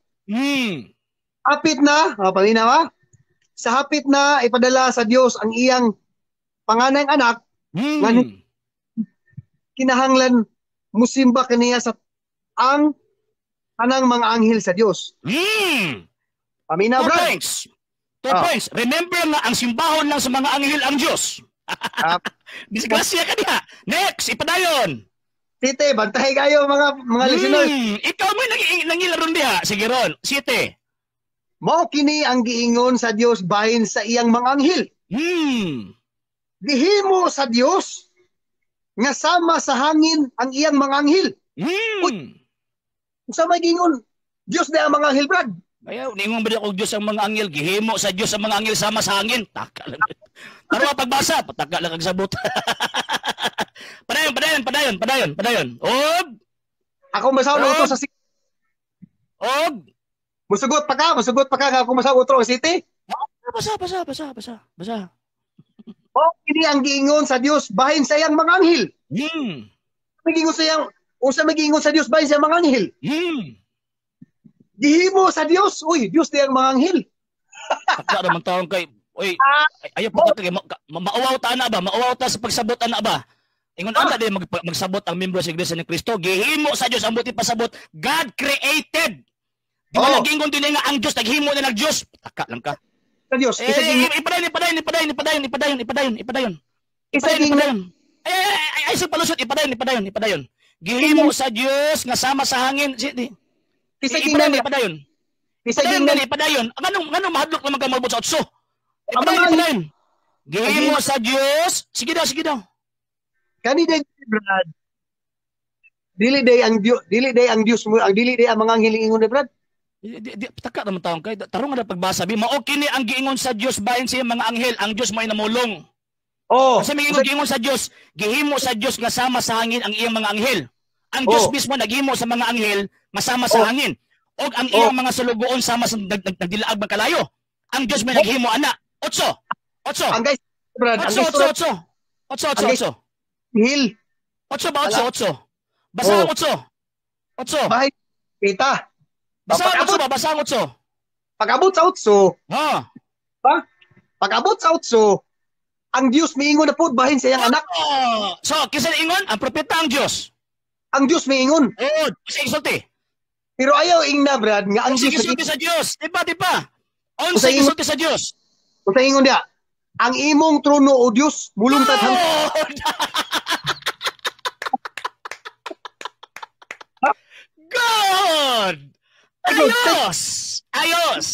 Hapit na, paminawa, sa hapit na ipadala sa Dios ang iyang panganay anak, kinahanglan musimba kaniya sa ang anang mga anghel sa Dios. Paminaw, bro. 2 points. Remember nga ang simbahon lang sa mga anghel ang Dios. Disgrasya ka diha. Next, ipadayon. Site, bantahay kayo mga listeners. Ikaw mo nangilaron diha. Sige ron. Site. Mao kini ang giingon sa Dios bahin sa iyang mga anghel. Gihimo sa Dios nga sama sa hangin ang iyang mga anghel. Sa may giingon, Dios na ang mga anghel, brad. Kaya ningon ba og Dios ang mga anghel, gihimo sa Dios ang mga anghel sama sa hangin. Taka lang. Taro pagbasa, pataka lang kag sabot. Padayon. Og ako masaw na utos sa city. Og Musugot pa ka nga ako masaw utro sa city. Basa. Oh, kini ang giingon sa Dios bahin sa iyang mga anghel. Usa magiingon sa Dios bahin sa mga anghel. Gihimo sa Dios. Uy, Dios di ang mga anghel. Taka naman taon kay, uy, ayaw po kay, maawaw ta na ba? Maawaw ta sa pagsabot na ba? Ingon ana din magsabot ang membro sa Iglesia ni Cristo. Gihimo sa Dios ang buti pasabot. God created. Di ba naging kundi nga ang Dios naghimo na nag-Dios. Taka lang ka. Sa Dios. Ipadayon. Ay sa palusot ipadayon. Gihimo sa Dios nga sama sa hangin. Ipadayon. Anong mahadlok naman ka mabot sa otso? Ipadayon. Gihimo sa Dios. Sige daw. Kani day Brad. Dili day ang Dios mo, ang dili day ang mga anghel ingon Brad. Taka naman taong kay tarong nga pagbasa bi mao kini ang giingon sa Dios bahin sa mga anghel, ang Dios may namulong. Kasi may giingon sa Dios, gihimo sa Dios nga sama sa hangin ang iyang mga anghel. Ang Dios mismo naghimo sa mga anghel masama sa hangin. Og ang iyang mga sulugoon sama sa nagdilaag magkalayo. Ang Dios may naghimo ana. 8. Ang guys, Brad, 8. Hil. 8 ba 8? Basa 8. Bahay kita. Basa 8. Pag-abot sa 8. Pag-abot sa 8, ang Dios miingon na po bahin sa iyang anak. So, kinsa ingon? Ang propeta ang Dios. Ang Dios miingon. Kasi isulti. Pero ayaw ingna Brad nga ang Dios isulti sa Dios. Di ba? Onsa isulti sa Dios. Unsa ingon dia? Ang imong trono o Dios mulungtad hangtod. God! Ayos!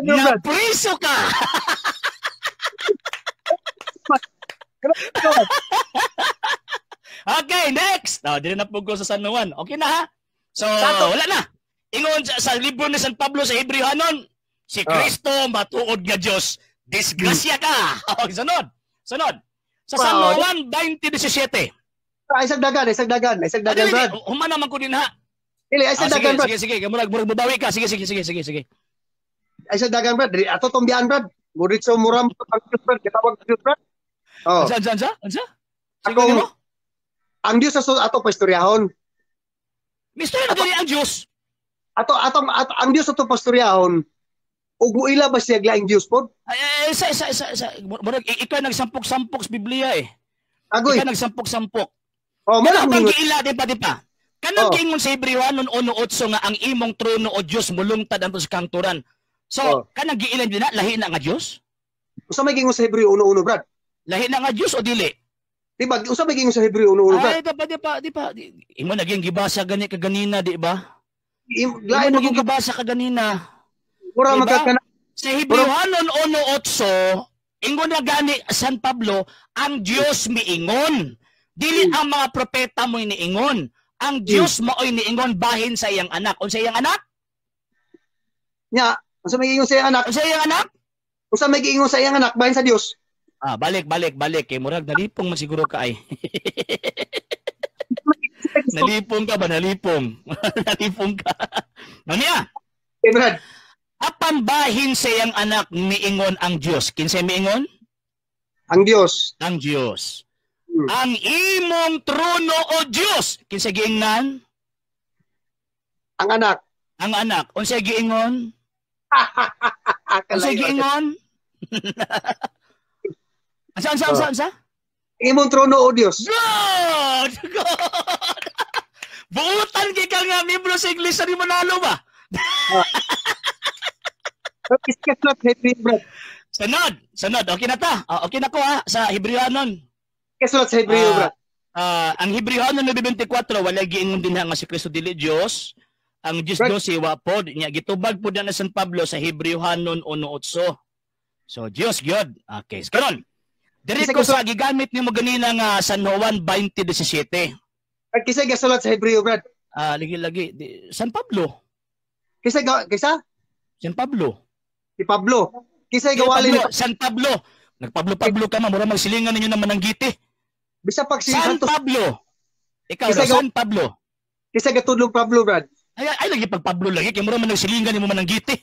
Napriso ka! Okay, next! Dili na po ko sa San Juan. Okay na ha? So, wala na. Ingon sa libro ni San Pablo sa Hebrehanon, si Kristo matuod nga Diyos. Disgrasya ka! Sunod! Sa San Juan 20:17. Isang dagan, Brad. Human naman ko din ha. Dili, isang dagan, Brad. Sige. Murag babawi ka. Sige. Isang dagan, Brad. Ato tombian, Brad. Muritso muram Brad. Katawag Brad. Ansa? Ang Dios sa ato pastoryahon. Mister na dili ang Dios. Ang Dios ato pastoryahon. Ug muila ba siya glaing Dios pod? Murag ikaw nagsampok-sampok sa Biblia eh. Agoy. Ikaw nagsampok-sampok. Malang bang giila di pa. Kanang giingon sa Hebrehanon 1:8 nga ang imong trono o Dios mulungtad anto sa kangturan. So, kanang giilan din na lahi na nga Dios? Usa may giingon sa Hebreo 1:1, Brad? Lahi na nga Dios o dili? Diba, usa may giingon sa Hebreo 1:1, Brad? Ay, di pa. Imo naging gibasa gani kaganina, di ba? Imo naging gibasa kaganina. Mura magkakana. Sa Hebrehanon 1:8, ingon na gani San Pablo, ang Dios miingon. Dili ang mga propeta mo iniingon. Ang Dios maoy niingon bahin sa iyang anak. Unsa iyang anak? Nya, unsa may giingon sa iyang anak? Unsa iyang anak? Unsa may giingon sa iyang anak bahin sa Dios? Balik kay murag nalipong man siguro ka ay. Nalipong ka ba? Nalipong ka. Naniya? Brad. Apan bahin sa iyang anak miingon ang Dios. Kinsay miingon? Ang Dios. Ang Dios. Ang imong trono o Dios. Kinsay giingnan? Ang anak. Ang anak. Unsay giingon? Unsay giingon? Ansa? Imong trono o Dios. God! Buutan kay ka nga membro sa iglesia ni Manalo ba? Sunod. Okay na ta. Okay na ko ha sa Hebrehanon. Kasulat sa Hebreo, Brad. Ang Hebrehanon 9:24 wala giingon din nga si Kristo dili Dios. Ang Dios do si wa pod nya gitubag pod na San Pablo sa Hebrehanon 1:8. So Dios gyud. Okay, karon. Diri ko sa gigamit nimo ganina nga San Juan 20:17. Kisay gasulat sa Hebreo, Brad. Lagi San Pablo. Kisa? San Pablo. Si Pablo. Kisa gawali Pablo, San Pablo. Nagpablo-pablo ka man, mura magsilingan ninyo naman ng giti. Bisa pag si San Santos. Pablo. Ikaw na, San Pablo. Kisa gatudlong Pablo, Brad. Ay lagi pag Pablo lagi, kaya mura man nagsilingan mo man ng giti.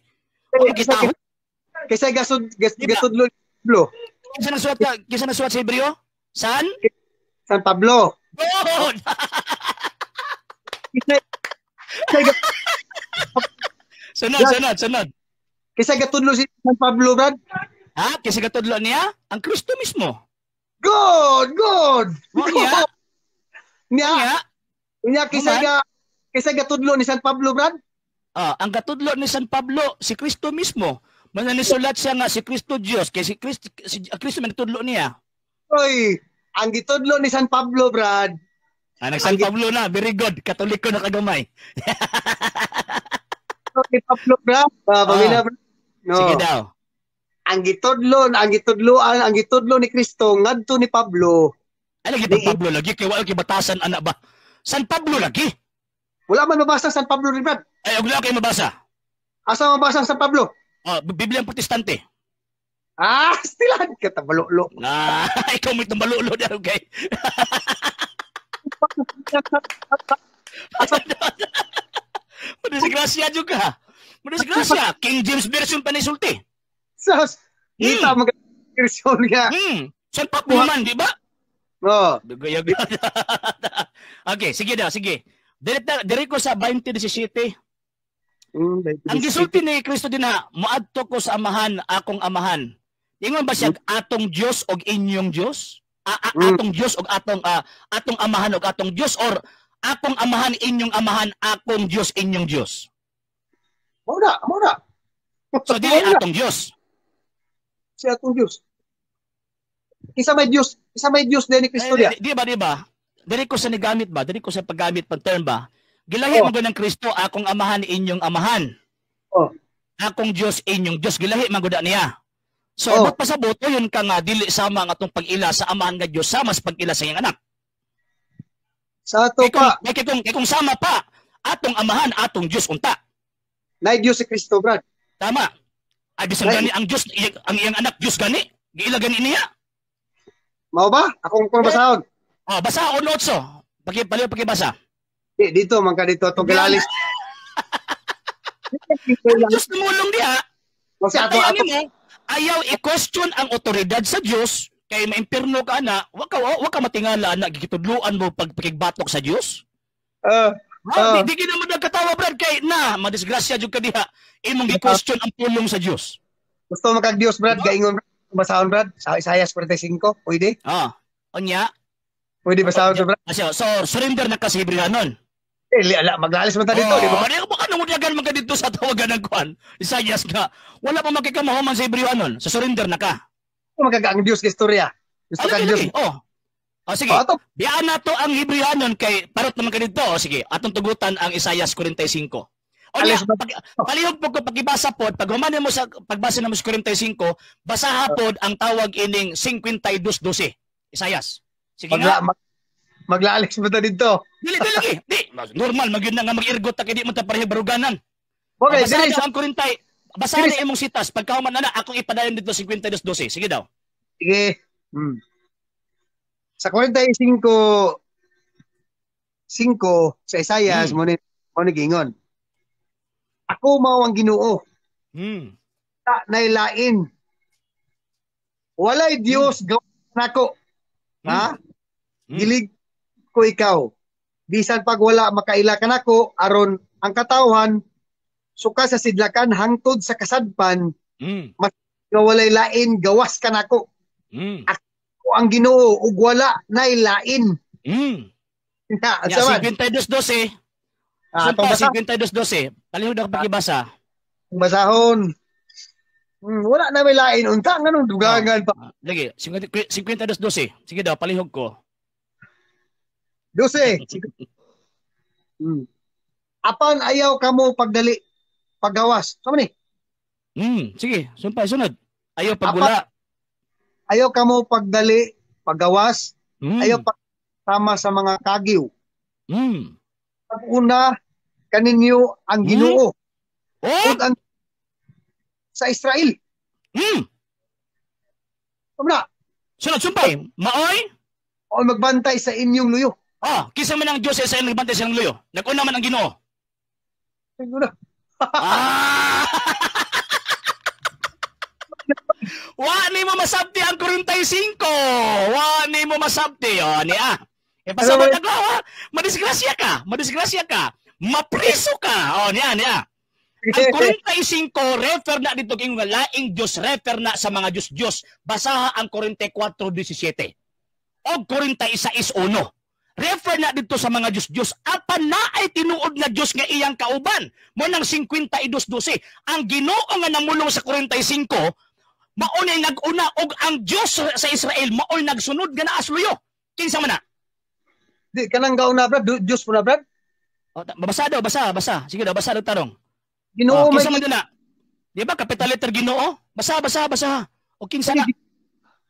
Kisa gatudlong Pablo. Kisa nasuat sa Hebreo? San Pablo. God! Sunod. Kisa gatudlo si San Pablo, Brad. Ha? Kisa gatudlo niya? Ang Kristo mismo. Good! Niya, kisa gatudlo ni San Pablo, Brad. Ang gatudlo ni San Pablo, si Kristo mismo. Mananisulat siya nga si Kristo Diyos, kaya si Kristo man tutudlo niya. Oy, ang gitudlo ni San Pablo, Brad. Nag-San Pablo na, very good. Katoliko na kagamay. Okay, Pablo, Brad. Brad. No. Sige daw. Ang gitudlo ni Kristo ngadto ni Pablo. Ay lagi pag Pablo lagi kay wala kay batasan ana ba? San Pablo lagi. Wala man mabasa San Pablo rin, Brad. Ay wala kay mabasa. Asa mabasa San Pablo? Biblia Protestante. Stilan ka tabalolo. Ikaw mo itong balolo daw kay. Madisgrasya juga. Madisgrasya. King James Version pa ni sulti. Sus. Kita mag-version nga. San Pablo man, di ba? Oo. Okay, sige daw, sige. Diri ko sa 20:17. Ang gisulti ni Kristo din na, muadto ko sa amahan, akong amahan. Ingon ba siya atong Dios og inyong Dios? Atong Dios og atong amahan og atong Dios, or akong amahan inyong amahan, akong Dios inyong Dios? Mura. So dili atong Dios. Si atong Dios. Isa may Dios din ni Kristo dia. Di ba? Diri ko sa nigamit ba? Diri ko sa paggamit pag term ba? Gilahi mo ng Kristo, akong amahan inyong amahan. Akong Dios inyong Dios, gilahi man gud niya. So ba't pasabot yun ka nga dili sama nga atong pag-ila sa amahan nga Dios sama sa pag-ila sa iyang anak. Sa ato pa. Kung sama pa atong amahan, atong Dios unta. Nay Dios si Kristo, Brad. Tama. Bisan gani ang Dios, ang iyang anak Dios gani. Giila gani niya. Mao ba? Akong basahon. Basahon otso. Pakibasa. Dito man ka dito to gilalis. Diyos tumulong diha. Kasi ato ayaw i-question ang otoridad sa Diyos kay maimpirno ka na, wa ka matingala na gigitudluan mo pagpakigbatok sa Diyos. Di ka naman nagkatawa, Brad, kay madisgrasya jud ka diha. Imong gi-question ang pulong sa Diyos. Gusto mo kag Diyos, Brad, gaingon basahon, Brad, sa Isaiah 45, pwede? Onya. Pwede basahon, Brad. So surrender na ka sa Hebreanon. Maglalis mo ta dito, di ba? Baka nangunyagan man ka dito sa tawagan ng kuan. Isayas nga. Wala pa makikamahuman sa Hebreanon. Sa surrender na ka. Magagaang Diyos ka istorya. Gusto ka Diyos. Sige. Biyaan na to ang Hebreanon kay parot naman ka dito. Sige, atong tugutan ang Isaias 45. Palihog po ko pagibasa po, pag humana mo sa pagbasa ng 45, basaha po ang tawag ining 52:12. Isayas. Sige nga. Maglalis mo ta dito. Dili lagi. Normal magyud na nga mag-irgot ta kay di mo ta pareho baruganan. Okay, basahan ang 40. Basahan ni imong sitas pagkahuman na akong ipadayon dito 52:12. Sige daw. Sige. Sa 45:5 sa Isaias mo ni gingon. Ako mao ang Ginoo. Nailain. Walay Dios gawa nako. Gilig ko ikaw. Bisan pag wala makaila ka nako aron ang katawhan suka sa sidlakan hangtod sa kasadpan mas walay lain gawas ka nako. Ako ang Ginoo ug wala nay lain. Ya 52:12. Sumpa 52:12. Palihog na pakibasa. Basahon. Wala na may lain unta nganong dugangan pa. Lagi 52:12. Sige daw palihog ko. 12. Apan ayaw kamo pagdali paggawas. Sama ni? Sige, sumpa sunod. Ayaw paggula. Ayaw kamo pagdali paggawas. Ayaw sama sa mga kagiw. Pag-una kaninyo ang Ginoo. ug ang sa Israel. Kumna. Sunod sumpay, maoy? O magbantay sa inyong luyo. Kisa man ang Diyos sa Israel nagbantay sa inyong luyo. Nag-una man ang Ginoo. Siguro. Wa ni mo masabti ang 45. Wa ni mo masabti. Niya. Pasabot na ko, madisgrasya ka. Mapriso ka. Niya. Ang 45 refer na dito kayong laing Diyos, refer na sa mga Diyos. Basaha ang 44:17. O 46:1. Refer na dito sa mga Diyos. Apan na ay tinuod na Diyos nga iyang kauban. Mo ng 52:12. Ang Ginoo nga namulong sa 45, maunay nag-una og ang Diyos sa Israel maoy nagsunod nga naa asluyo. Kinsa man na? Di kanang gauna brad, Diyos po na brad. Basa. Sige daw, basa daw tarong. Ginoo kinsa man na? Di ba capital letter Ginoo? Basa. O kinsa na?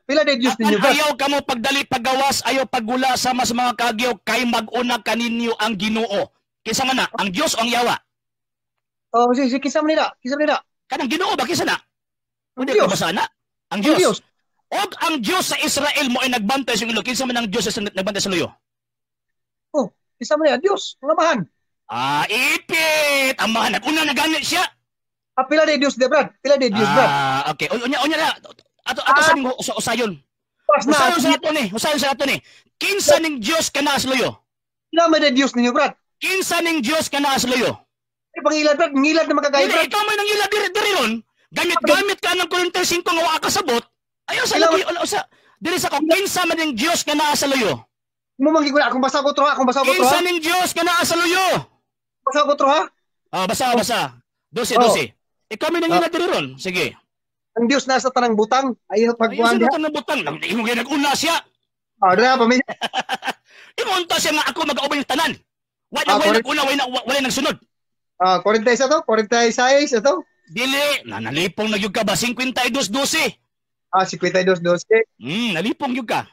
Pila day Diyos ninyo brad? Ayaw kamo pagdali paggawas, ayaw paggula sa mas mga kagyaw kay mag-una kaninyo ang Ginoo. Kinsa man na? Ang Diyos o ang Yawa? Sige, kinsa man nila? Kanang Ginoo ba kinsa na? Ang Diyos. Basa na? Ang Diyos. Og ang Diyos sa Israel mo ay nagbantay sa luyo. Kinsa man ang Diyos sa nagbantay sa luyo? Kinsa man nila? Diyos, amahan. Ipit! Amahan. Una na ganit siya. Pila day Diyos de brad? Pila day Diyos brad? Okay. Unya na. Ato sa ning usayon. Usayon sa ato ni. Kinsa ning Diyos kana sa luyo? Pila man day Diyos ninyo brad? Kinsa ning Diyos kana sa luyo? Pangilad brad, ngilad na magkagay brad. Ikaw may nangilad diri ron. Gamit ka ng 45 nga wa kasabot. Ayaw sa lagi diri sa kinsa man ning Diyos kana sa luyo? Mo mangigula akong basa ko tro ha. Kinsa ning Diyos kana sa luyo? Basa ko tro ha. Basa. 12. Ikaw may nangilad diri ron. Sige. Ang Diyos nasa tanang butang. Ayaw pagkuhan diha. Ayaw sa tanang butang. Imo gyud nag-una siya. Dira pamilya. Imonta siya nga ako mag-aubay ng tanan. Wala nagsunod. 46 ito? 46 ito? Dili, nalipong na yun ka ba? 52-12. 52-12. Nalipong yun ka.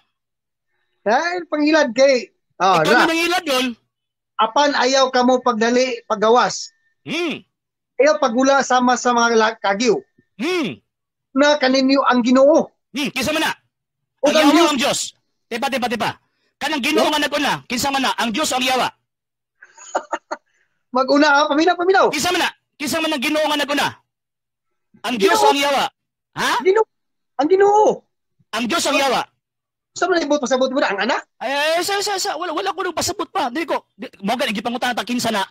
Dahil pangilad kay... Ikaw na nangilad yun. Apan ayaw ka mo pagdali, paggawas. Ayaw paggula sama sa mga kagyo. Na kaninyo ang Ginoo. Kinsa man na? Ang Yawa ang Diyos. Tipa. Kanang Ginoo nga nag-una. Kinsa man na? Ang Diyos ang Yawa. Mag-una ha? Paminaw. Kinsa man ang Ginoo nga nag-una? Ang Diyos ang Yawa. Ha? Ang Ginoo. Ang Diyos ang Yawa. Saan mo na ibot pasabot mo na ang anak? Wala ko nung pasabot pa. Dili ko. Mga nagipangutang ta kinsa na.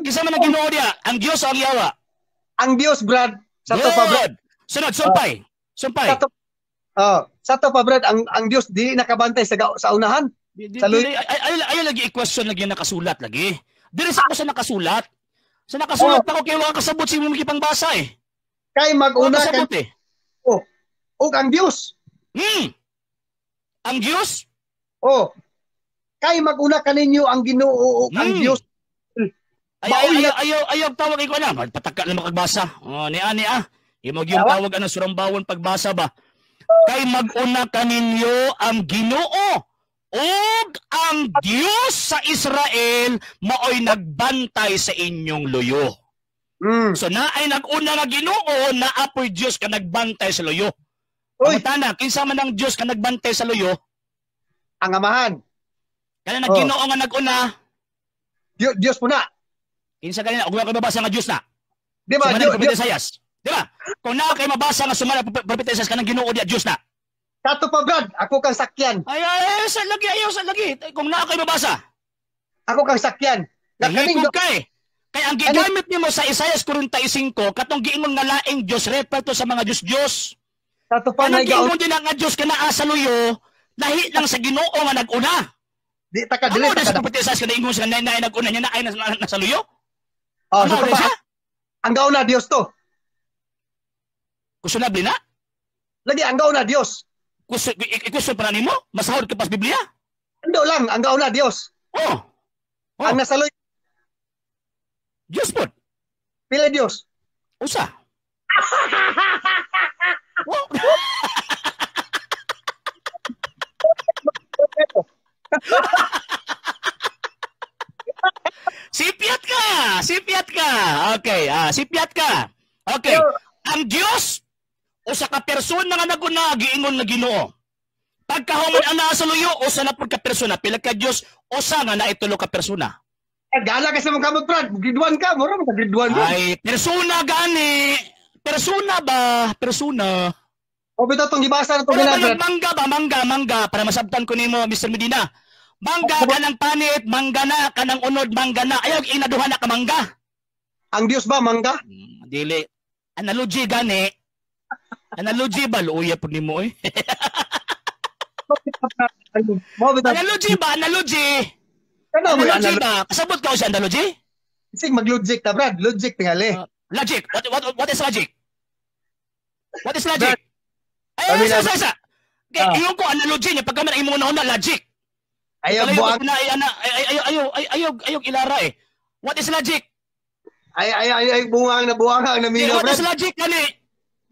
Kinsa man ang Ginoo diya? Ang Diyos ang Yawa. Ang Diyos, Brad. Sa to pa, Brad. Sunod, sumpay. Sa to pa, Brad, ang Diyos di nakabantay sa unahan. Ayaw lagi i-question lagi nakasulat lagi. Dili sa ko sa nakasulat. Sa nakasulat pa ko kay wa kasabot si mo gipangbasa eh. Kay mag-una ka. Og ang Diyos. Ang Diyos? Kay mag-una kaninyo ang Ginoo ang Diyos. Ayaw tawag ko na. Pataka na makagbasa. Niya. Imo yung tawag ang surambawon pagbasa ba? Kay mag-una kaninyo ang Ginoo ug ang Diyos sa Israel maoy nagbantay sa inyong luyo. So naay nag-una nga Ginoo na apoy Diyos ka nagbantay sa luyo. Pagtana, kinsa man ang Diyos ka nagbantay sa luyo? Ang amahan. Kana nag Ginoo nga nag-una. Diyos po na. Kinsa kanina og ko mabasa nga Diyos na. Di ba? Propeta Isaias. Di ba? Kung naa kay mabasa nga sumala propeta Isaias kanang Ginoo dia Diyos na. Kato pa Brad, ako kang sakyan. Ayaw sa lagi. Kung naa kay mabasa. Ako kang sakyan. Nahikog kay. Kay ang gigamit nimo sa Isaias 45 katong giingon nga laing Diyos refer to sa mga Diyos. Kato pa na giingon din nga Diyos kana sa luyo, lahi lang sa Ginoo nga nag-una. Di taka dili sa propeta Isaias kana ingon sa nay nag-una niya na ay nasa luyo. So pa. Ang gauna Dios to. Kusunabli na? Lagi ang gauna Dios. Ikusun pa nimo? Masahod ka pas Biblia? Ando lang ang gauna Dios. Ang nasa luyo. Diyos po. Pila Dios? Usa. Sipiat ka! Sipiat ka. Okay, sipiat ka. Okay. Ang Dios usa ka persona nga naguna giingon nga Ginoo. Pagkahuman ana sa luyo usa na pud ka persona, pila ka Dios usa nga naitulo ka persona. Gala ka sa mga kamot, Brad. Grade 1 ka, mura mo grade 1 ka. Ay, persona gani. Persona ba? Persona. O bitaw tong gibasa na to gina, Brad. Mangga para masabtan ko nimo Mr. Medina. Mangga kanang panit, mangga na kanang unod, mangga na. Ayaw inaduha na ka mangga. Ang Dios ba mangga? Dili. Analogy gani. Analogy ba luya pud nimo eh. Analogy ba? Analogy. Analogy ba? Kasabot ka sa analogy? Sig mag-logic ta, Brad. Logic tingali. Logic. What is logic? What is logic? Ay, sa. Iyon ko analogy niya pagka man imo na logic. Ayaw buang. Ayaw ilara eh. What is logic? Ay buang na minaw, Brad. What is logic kani?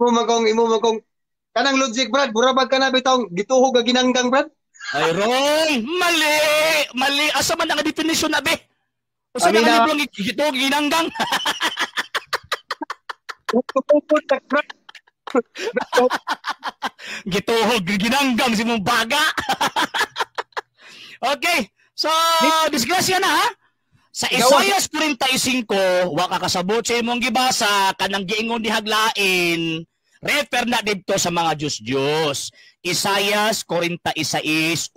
Imo magong kanang logic, Brad. Burabag ka na bitaw gituhog ga ginanggang, Brad. Ay, wrong! Mali! Asa man ang definisyon na, be? Asa man ang librong ito, ginanggang? Gituhog, ginanggang si mong baga. Okay, so, disgrasya na, ha? Sa Isaias 45, waka kasabot sa imong gibasa, kanang giingon di haglain, refer na dito sa mga Diyos. Isaias 46:1.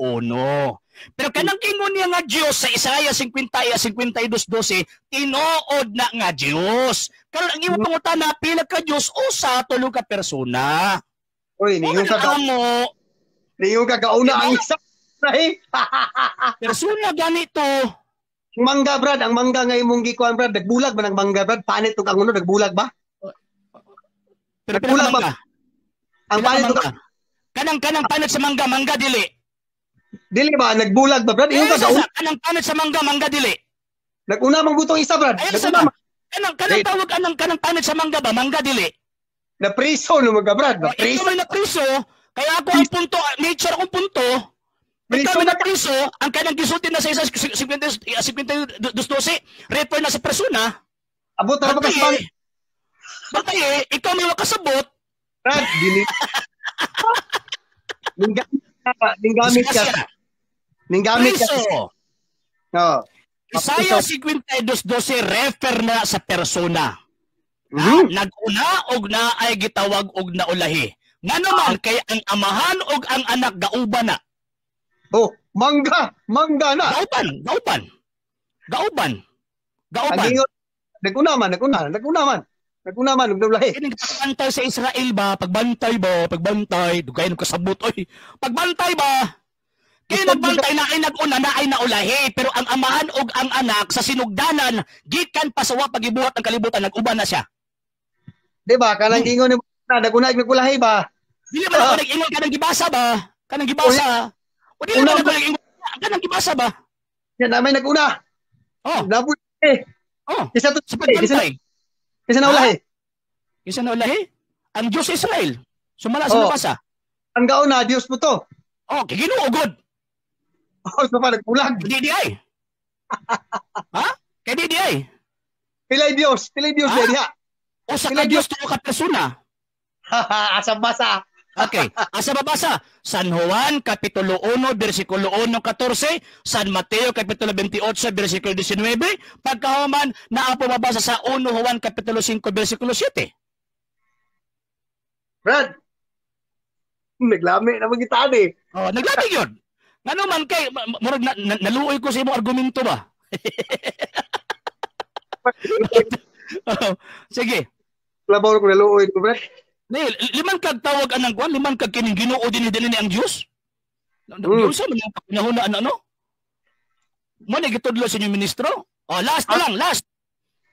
Pero kanang ingon niya nga Diyos sa Isaias 52:12, tinuod na nga Diyos. Karon ang imong pangutana, pila ka Diyos o sa tulo ka persona? Oy, niyo ka kauna ang isa. Persona ganito. Mangga, Brad, ang mangga nga imong gikuan, Brad, nagbulag ba ng mangga, Brad? Panit ug ang uno nagbulag ba? Pero pila ka? Ang panit ug kanang panit sa mangga dili. Dili ba nagbulag ba, Brad? Kanang panit sa mangga dili. Naguna mang butong isa, Brad. Kanang tawag kanang panit sa mangga dili. Na priso no mga, Brad, na priso. Ikaw na priso, kaya ako ang punto, nature akong punto. Ikaw na priso, ang kanang gisulti na sa isa 52:12, refer na sa persona. Abot ra ba ka Batay, ikaw may makasabot. Brad, dili. Ninggamit ka. No. Isaiah 52:12 refer na sa persona. Nag-una og na ay gitawag og naulahi. Nga naman kay ang amahan og ang anak gauban na. Oh, mangga na. Gauban. Naguna man og naulahi. Pagbantay sa Israel ba? Pagbantay. Dugay ng kasabot, oy. Pagbantay ba? Kaya nagbantay na ay nag-una na ay naulahi. Pero ang amahan og ang anak sa sinugdanan, gikan pa sa pagibuhat ng kalibutan, nag-uban na siya. Diba? Kanang ingon na nag-una nagulahi ba? Dili ba ako nag-ingon kanang gibasa ba? Kanang gibasa. O dili ba ako nag-ingon kanang gibasa ba? Yan namin nag-una. Oh. Nabut Oh. Isa to sa pagbantay. Isa naulahi. Isa naulahi? Ang Diyos Israel. Sumala sa nabasa. Ang gauna, Diyos mo to. Oh, kiginuugod. Oh, so pa nagbulag. Di ay. Ha? Kaya di ay. Pilay Diyos diha. O sa Diyos to ka persona. Asa basa. Okay, asa babasa? San Juan kapitulo 1 bersikulo 1:14, San Mateo kapitulo 28 bersikulo 19, pagkahuman naa po mabasa sa 1 Juan kapitulo 5 bersikulo 7. Brad. Naglami na magitaan eh. Oh, naglami yun. Ngano man kay murag naluoy ko sa imong argumento ba? Sige. Labaw ko naluoy ko, Brad. Liman kag tawag anang kwan, liman kag kining Ginoo dinhi ang Dios. Diyosa man ang panahon ano? Mo ni gitudlo sa inyong ministro. Oh, last.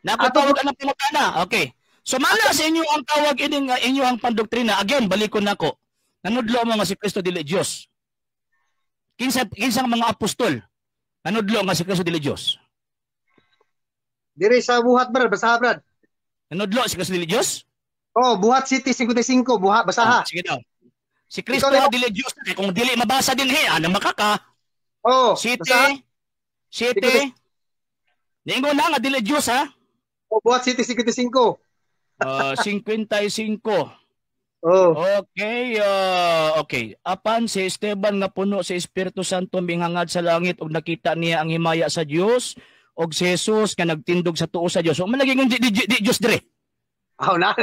Napatawag anang pangutana. Okay. So mala sa inyo ang tawag ining inyo ang pandoktrina. Again, balikon nako. Nanudlo mo nga si Kristo dili Dios. Kinsang mga apostol. Nanudlo nga si Kristo dili Dios. Dire sa buhat, Brad, basaha, Brad. Nanudlo si Kristo dili Dios? Oh, buhat City 55, buhat basaha. Sige daw. Si Kristo dili Dios na kung dili mabasa din ano makaka. Oh, City. Ningon na nga dili Dios ha. buhat 55. 55. Oh. Okay, okay. Apan si Esteban nga puno sa Espiritu Santo minghangad sa langit ug nakita niya ang himaya sa Dios og si Jesus nga nagtindog sa tuo sa Dios. So man lagi di Dios dire. Na.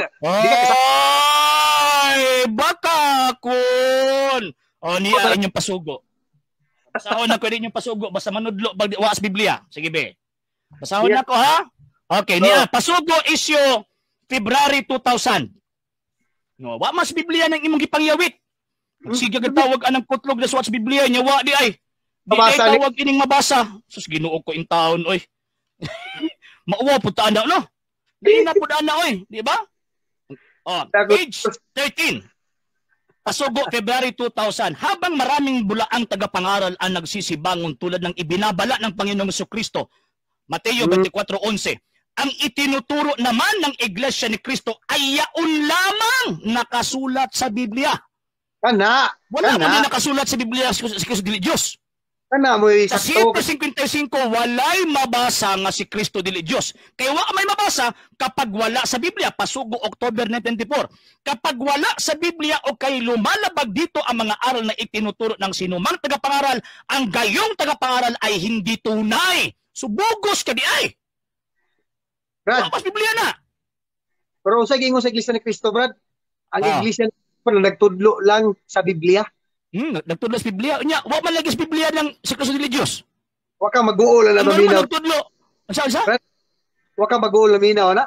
Ay, baka kun. Niya inyong pasugo. Basahon na ko din yung pasugo basta manudlo pag waas Biblia. Sige be. Basahon na ko ha. Okay, niya pasugo issue February 2000. No, wa mas Biblia nang imong gipangyawit. Sige gitawag anang kutlog na sa Biblia nya wa di ay. Di ay tawag ining mabasa. Sus Ginoo ko in taon oy. Mauwa pud ta ana no. Di na pud ana oy, di ba? Page 13. Pasugo February 2000. Habang maraming bulaang tagapangaral ang nagsisibangon tulad ng ibinabala ng Panginoong Jesucristo. Mateo 24:11. Ang itinuturo naman ng Iglesia ni Cristo ay yaon lamang nakasulat sa Biblia. Kana. Wala man nakasulat sa Biblia si Cristo dili Dios. Kana mo sa 55 walay mabasa nga si Cristo dili Dios. Kaya wa may mabasa kapag wala sa Biblia. Pasugo October 1924. Kapag wala sa Biblia o kay lumalabag dito ang mga aral na itinuturo ng sinumang tagapangaral, ang gayong tagapangaral ay hindi tunay. Subugos ka di ay. Brad, mas Biblia na. Pero sa gingon sa Iglesia ni Cristo, Brad, ang Iglesia na nagtudlo lang sa Biblia. Nagtudlo sa Biblia. Wa man lagi sa Biblia ng si Cristo dili Dios. Wa ka mag-uol na maminaw. Nagtudlo. Unsa? Wa ka mag-uol na maminaw na.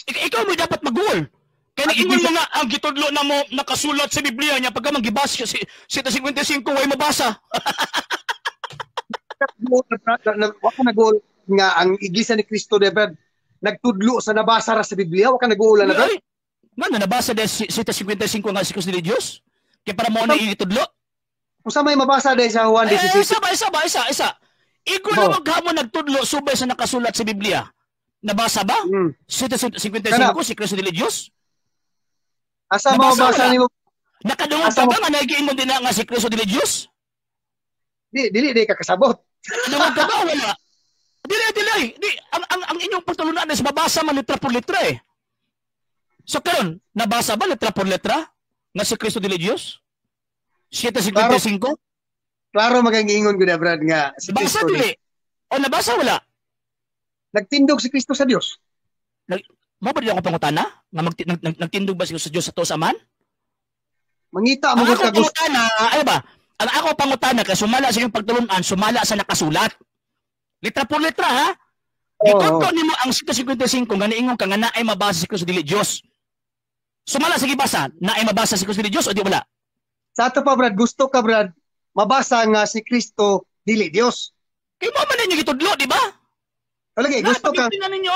Ikaw mo dapat mag-uol. Kaya ingon mo nga ang gitudlo na mo nakasulat sa Biblia niya pagka manggibasa si 55 way mabasa. Wa ka nag-uol nga ang Iglesia ni Cristo, Brad, nagtudlo sa nabasa ra sa Biblia, wa ka nag-uulan na ba? Nga nabasa dahil 55 nga si Cristo de Dios? Kaya para mo na itudlo? Kung sa may mabasa dahil sa Juan 16. Isa. Ikaw na maghamon nagtudlo subay sa nakasulat sa Biblia. Nabasa ba? 55 si Cristo de Dios? Asa mo mabasa ni mo? Nakadungog ka ba nga nagiingon din nga si Cristo de Dios? Dili ka kasabot. Nakadungog ka ba wala? Dili. Ang inyong pagtulunan is mabasa man litra por litra eh. So karon, nabasa ba litra por litra nga si Cristo dili Dios? 7:55? Klaro magangingon ko na, Brad, nga si Cristo dili. O nabasa wala? Nagtindog si Cristo sa Dios. Mao ba ako pangutana? Nga nagtindog ba si Cristo sa Dios sa tuo sa man? Mangita mo ka gusto. Ano ba? Ang ako pangutana kay sumala sa inyong pagtulunan, sumala sa nakasulat. Litra por litra ha? Gitudlo nimo ang 55 nga niingon ka nga naay mabasa si Cristo dili Dios. Sumala sa gibasa, naay mabasa si Cristo dili Dios o di wala? Sa ato pa, Brad, gusto ka, Brad, mabasa nga si Cristo dili Dios. Kay mo man ninyo gitudlo, di ba? Talagi, gusto ka. Pagdoktrina ninyo.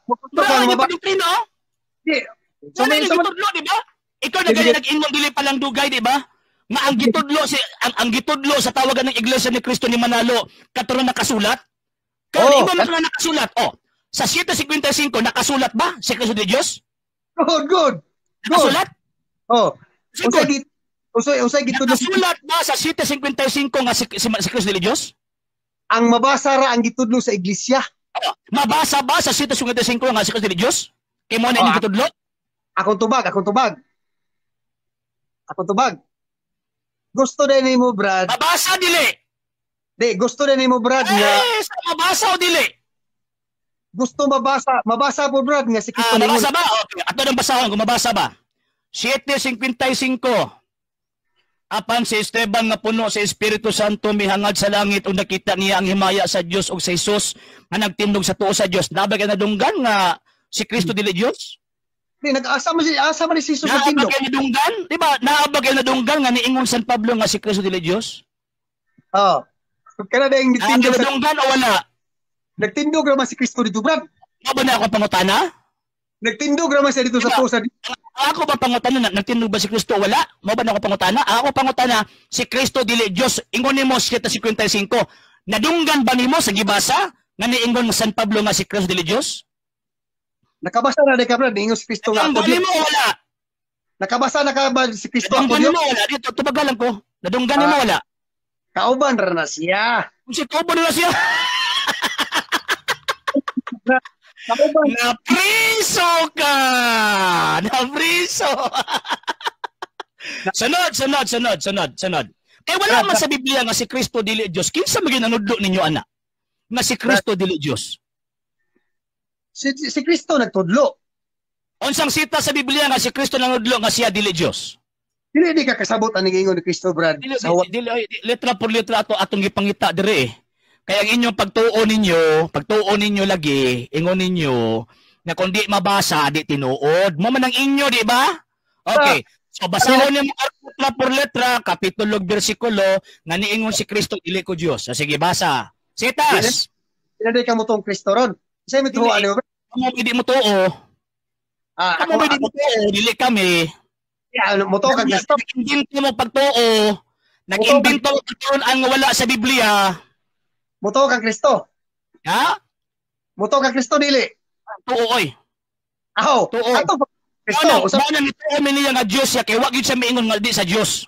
Gusto ka mabasa. Di. So may gitudlo, di ba? Ikaw nag-ingon dili pa lang dugay, di ba? Nga ang gitudlo sa tawagan ng Iglesia ni Cristo ni Manalo katuron nakasulat. Kaya iba man nakasulat. Sa 7:55 nakasulat ba si Cristo de Dios? Good. Nakasulat? Usay gitudlo. Nakasulat ba sa 7:55 nga si Cristo de Dios? Ang mabasa ra ang gitudlo sa iglesia. Mabasa ba sa 7:55 nga si Cristo de Dios? Kay mo na ini gitudlo? Akong tubag. Gusto din nimo, Brad. Mabasa dili. Gusto din nimo, Brad, nga mabasa o dili? Gusto mabasa po, Brad, nga si Cristo. Mabasa ba? Okay, ato nang basahon kung mabasa ba. 7:55. Apan si Esteban nga puno sa Espiritu Santo mihangad sa langit ug nakita niya ang himaya sa Dios ug sa Jesus nga nagtindog sa tuo sa Dios. Nabay ka nadunggan nga si Cristo dili Dios? Nag-asa man si Jesus sa tindog. Naabag kayo nadunggan? Di ba? Naabag kayo nadunggan nga niingon San Pablo nga si Cristo dili Dios? Kana dayang nagtindog sa nadunggan o wala? Nagtindog raman si Cristo dito, Brad. Ba na ako pangutana? Nagtindog raman siya dito sa pusa. Ako ba pangutana nagtindog ba si Cristo wala? Mo ba na ako pangutana? Ako pangutana si Cristo dili Dios. Ingon nimo 7:55. Nadunggan ba nimo sa gibasa nga niingon San Pablo nga si Cristo dili Dios? Nakabasa na ka, Brad, ingon si Cristo nga ako Dios. Wala. Nakabasa na ka ba si Cristo ako Dios? Wala. Dito tubagalan ko. Nadunggan nimo wala. Kauban ra na siya. Kung si kauban na siya. Napriso ka! Napriso! Sunod. Kaya wala man sa Biblia nga si Kristo dili Dios. Kinsa maging nanudlo ninyo ana? Nga si Kristo dili Dios. Si Kristo nagtudlo. Unsang sita sa Biblia nga si Kristo nanudlo nga siya dili Dios? Dili ka kasabot ang ingon ni Kristo, Brad. Dili letra por letra atong gipangita dire. Kaya ang inyong pagtuo ninyo lagi, ingon ninyo na kung di mabasa, di tinuod. Mo man ang inyo, di ba? Okay. So basahon niyo letra por letra, kapitulo, bersikulo, nga niingon si Kristo dili ko Dios. So, sige, basa. Sitas. Dili ka mo tong Kristo ron. Say mo tuo ano? Kamo di mo tuo. Kamo di mo tuo, dili kami. Mo tuo ka Kristo. Nag-imbento mo pagtuo. Nag-imbento mo pagtuon ang wala sa Biblia. Mo tuo ka Kristo. Ha? Mo tuo ka Kristo dili. Tuo oy. Aho. Tuo. Ato Kristo. Mana ni tuo mi niya nga Dios ya kay wa gyud siya miingon nga di sa Dios.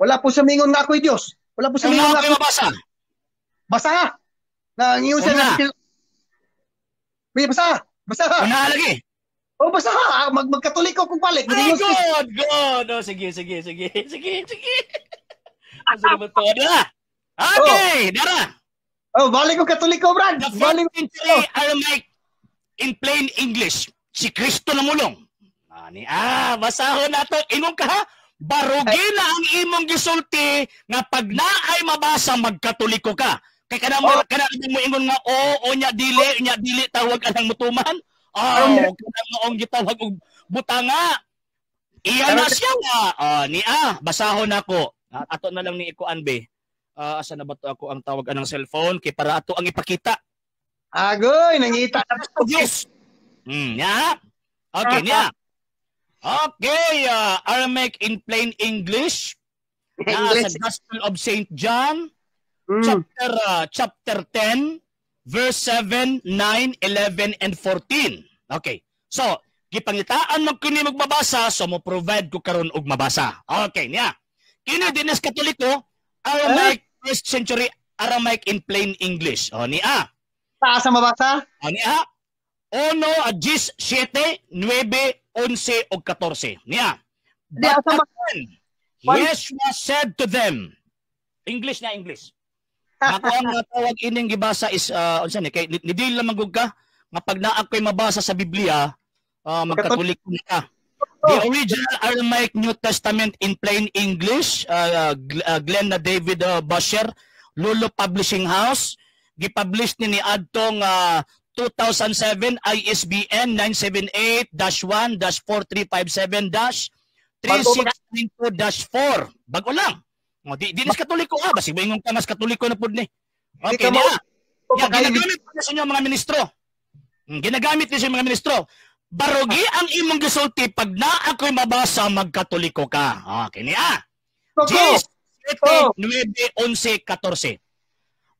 Wala po siya mingon nga ako'y Dios. Wala po siya mingon nga ako mabasa. Basa ha. Na ingon siya nga. Basa. Una lagi. Oh, basa ha. Magkatoliko kung balik. Ay, good. Oh, sige. Asa naman to? Okay, dara. Oh, balik ko katoliko, Brad. The 4th century Aramaic in plain English. Si Kristo namulong. Basahon na to. Ingon ka ha? Barugi na ang imong gisulti nga pag naay mabasa magkatoliko ka. Kay kana mo ingon nga nya dili tawag anang mutuman. Kana moong gitawag og butanga. Iya na siya nga. Basahon nako. Ato na lang ni ikuan be. Asa na ba to ako ang tawag anang cellphone kay para ato ang ipakita. Agoy, nangita na to. Yes. Ya. Okay, niya. Okay, Aramaic in plain English. Sa Gospel of St. John, chapter 10, verse 7, 9, 11, and 14. Okay. So, gipangitaan mo kini magbabasa, so mo provide ko karon og mabasa. Okay, niya. Kini dinas Katoliko, Aramaic 1st century Aramaic in plain English. Niya. Taas ang mabasa? Niya. 1, 10, 7, 9, 11 o 14. Niya. But again, Yeshua said to them, English na English. Ako ang tawag ining gibasa is, unsa ni, kay nidil lamang gug ka, nga pag naa ko'y mabasa sa Biblia, magkatulik ka. The original Aramaic New Testament in plain English, Glenn David Bosher, Lulu Publishing House, gipublish ni adtong 2007 ISBN 978-1-4357-3692-4. Bago lang. Di nas Katoliko basig moingon ka nas Katoliko na pud ni. Okay niya. Ginagamit pa sa inyo mga ministro. Ginagamit ni sa mga ministro. Barugi ang imong gisulti pag naa ko'y mabasa magkatoliko ka. Okay niya. Jesus 9:11-14.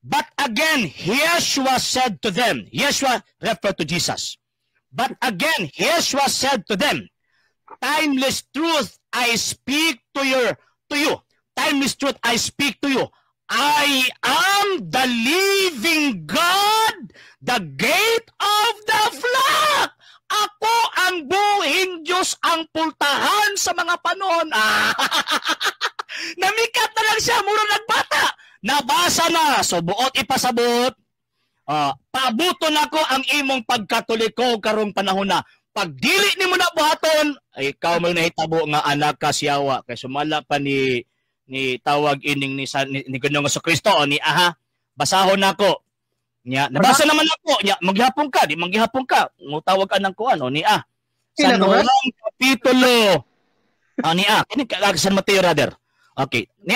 But again, Yeshua said to them, Yeshua referred to Jesus. But again, Yeshua said to them, timeless truth I speak to you. Timeless truth I speak to you. I am the living God, the gate of the flock. Ako ang buhing Diyos, ang pultahan sa mga panahon. Namikat na lang siya, muro nagbata. Nabasa na, so buot ipasabot. Pabuto na ko ang imong pagkatoliko karong panahon na. Pag dili ni mo na buhaton, ay ikaw may nahitabo nga anak ka siyawa. Kaya sumala pa ni tawag ining ni Ginoong Jesucristo o ni basahon nako. Nya nabasa naman ako, nya maghapon ka, di maghapon ka. Mo tawag ka nang kuan o ni San Juan kapitulo. Ni kini San Mateo rather. Okay. Ni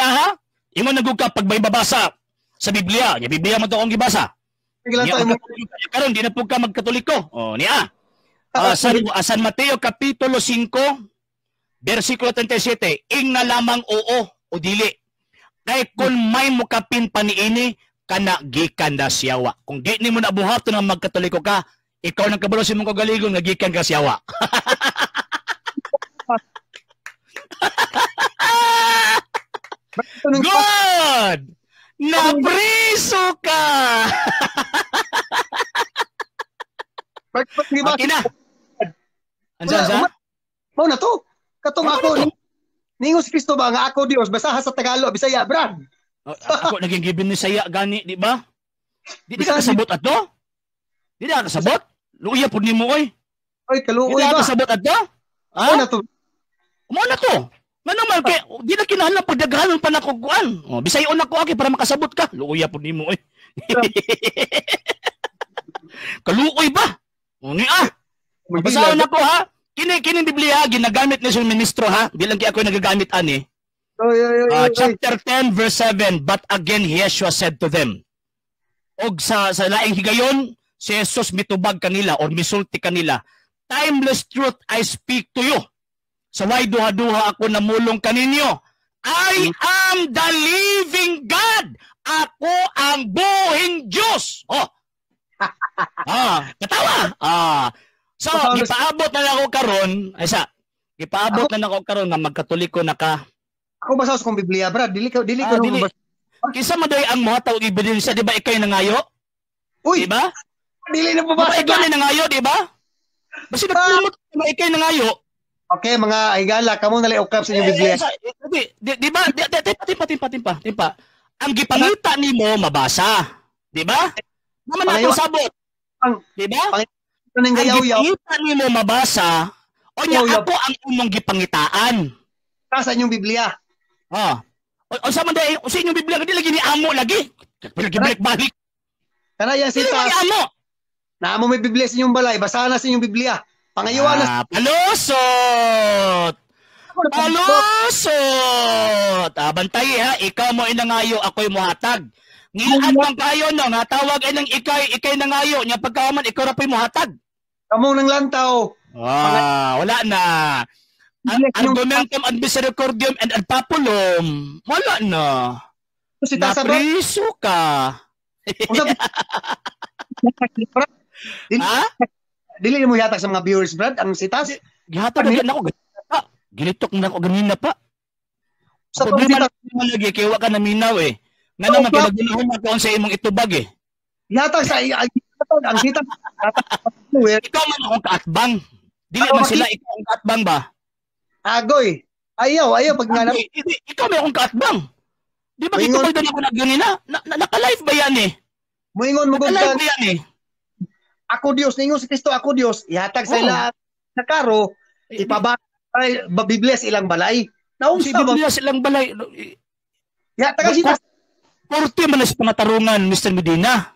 imo nagug ka pag may babasa sa Biblia. Nya Biblia mo to ang gibasa. Karon di na pud ka magkatoliko. Ni San Mateo kapitulo 5 versikulo 37, ing na lamang oo o dili. Kay kung may mukapin pa niini, kana gikan na siyawa. Kung di ni mo nabuhaton ng magkatoliko ka, ikaw nang kabalo sa mong kagaligon nga gikan ka siyawa. Good! Napriso ka! Okay na. Andiyan sa? Mao na to. Katong ako ningon si Kristo ba nga ako Dios basaha sa Tagalog Bisaya Brad. Ako naging given ni saya gani di ba? Di ka kasabot ato? Di ka kasabot? Luya pud nimo oy. Oy kaluoy ba? Di ka kasabot ato? Mao na to. Mao na to. Ngano man kay di na kinahanglan pagdaghanon pa nako kuan. Bisayon nako aki para makasabot ka. Luya pud nimo oy. Kaluoy ba? Ni Basaon ako ha. Kini Biblia ginagamit ni sa ministro ha. Bilang kay ako nagagamit ani. Chapter 10 verse 7. But again Yeshua said to them. Og sa laing higayon si Jesus mitubag kanila or misulti kanila. Timeless truth I speak to you. Sa way duha-duha ako namulong kaninyo. I am the living God. Ako ang buhing Diyos. Katawa. So, gipaabot na ako karon, gipaabot na ako karon nga magkatoliko na ka. Ako basa sa kong Biblia, Brad. Dili ko Kisa maday ang mahataw ebidensya, di ba ikay nangayo? Uy. Di ba? Dili na pabasa. Ikaw na nangayo, di ba? Basta nagpumot na ikay nangayo. Okay, mga higala, kamo na lang ukap sa inyong Biblia. Di ba? Timpa. Ang gipangita nimo mabasa. Di ba? Naman ako sabot. Di ba? Ang gipangita nimo mabasa, o niya ako ang imong gipangitaan. Sa inyong Biblia. O sa inyong Biblia, hindi lagi ni amo lagi. Balik-balik. Kana yan si Tas. Naamo may Biblia sa inyong balay, basahan na sa inyong Biblia. Pangayuan na. Palusot! Bantay ha, ikaw mo inangayo, ako'y muhatag. Ngilaan lang kayo no, natawag ay ng ikay nangayo, niya pagkaman, ikaw rapoy muhatag. Kamong nang lantaw. Wala na. Argumentum ad misericordium and ad populum. Wala na. Napriso ka. Dili mo yatag sa mga viewers, Brad, ang sitas. Gihatag na ako. Gilitok na ako ganina pa. Sa problema na lagi, kaya ka naminaw eh. Nga naman, kinagunahan na ko sa imong itubag eh. Yatag sa ang sitas. Ikaw man akong kaatbang. Dili man sila, ikaw ang kaatbang ba? Agoy. Ayaw, pag nga ikaw may akong kaatbang. Di ba kitubag doon ako na ganina? Naka-live ba yan eh? Muingon mo naka-live ba yan eh? Ako Dios, ningon si Kristo, ako Dios. Ihatag sa ila sa karo, ipabasa Biblia sa ilang balay. Si Biblia sa ilang balay. Ihatag siya. Porte man na sa pangatarungan, Mr. Medina.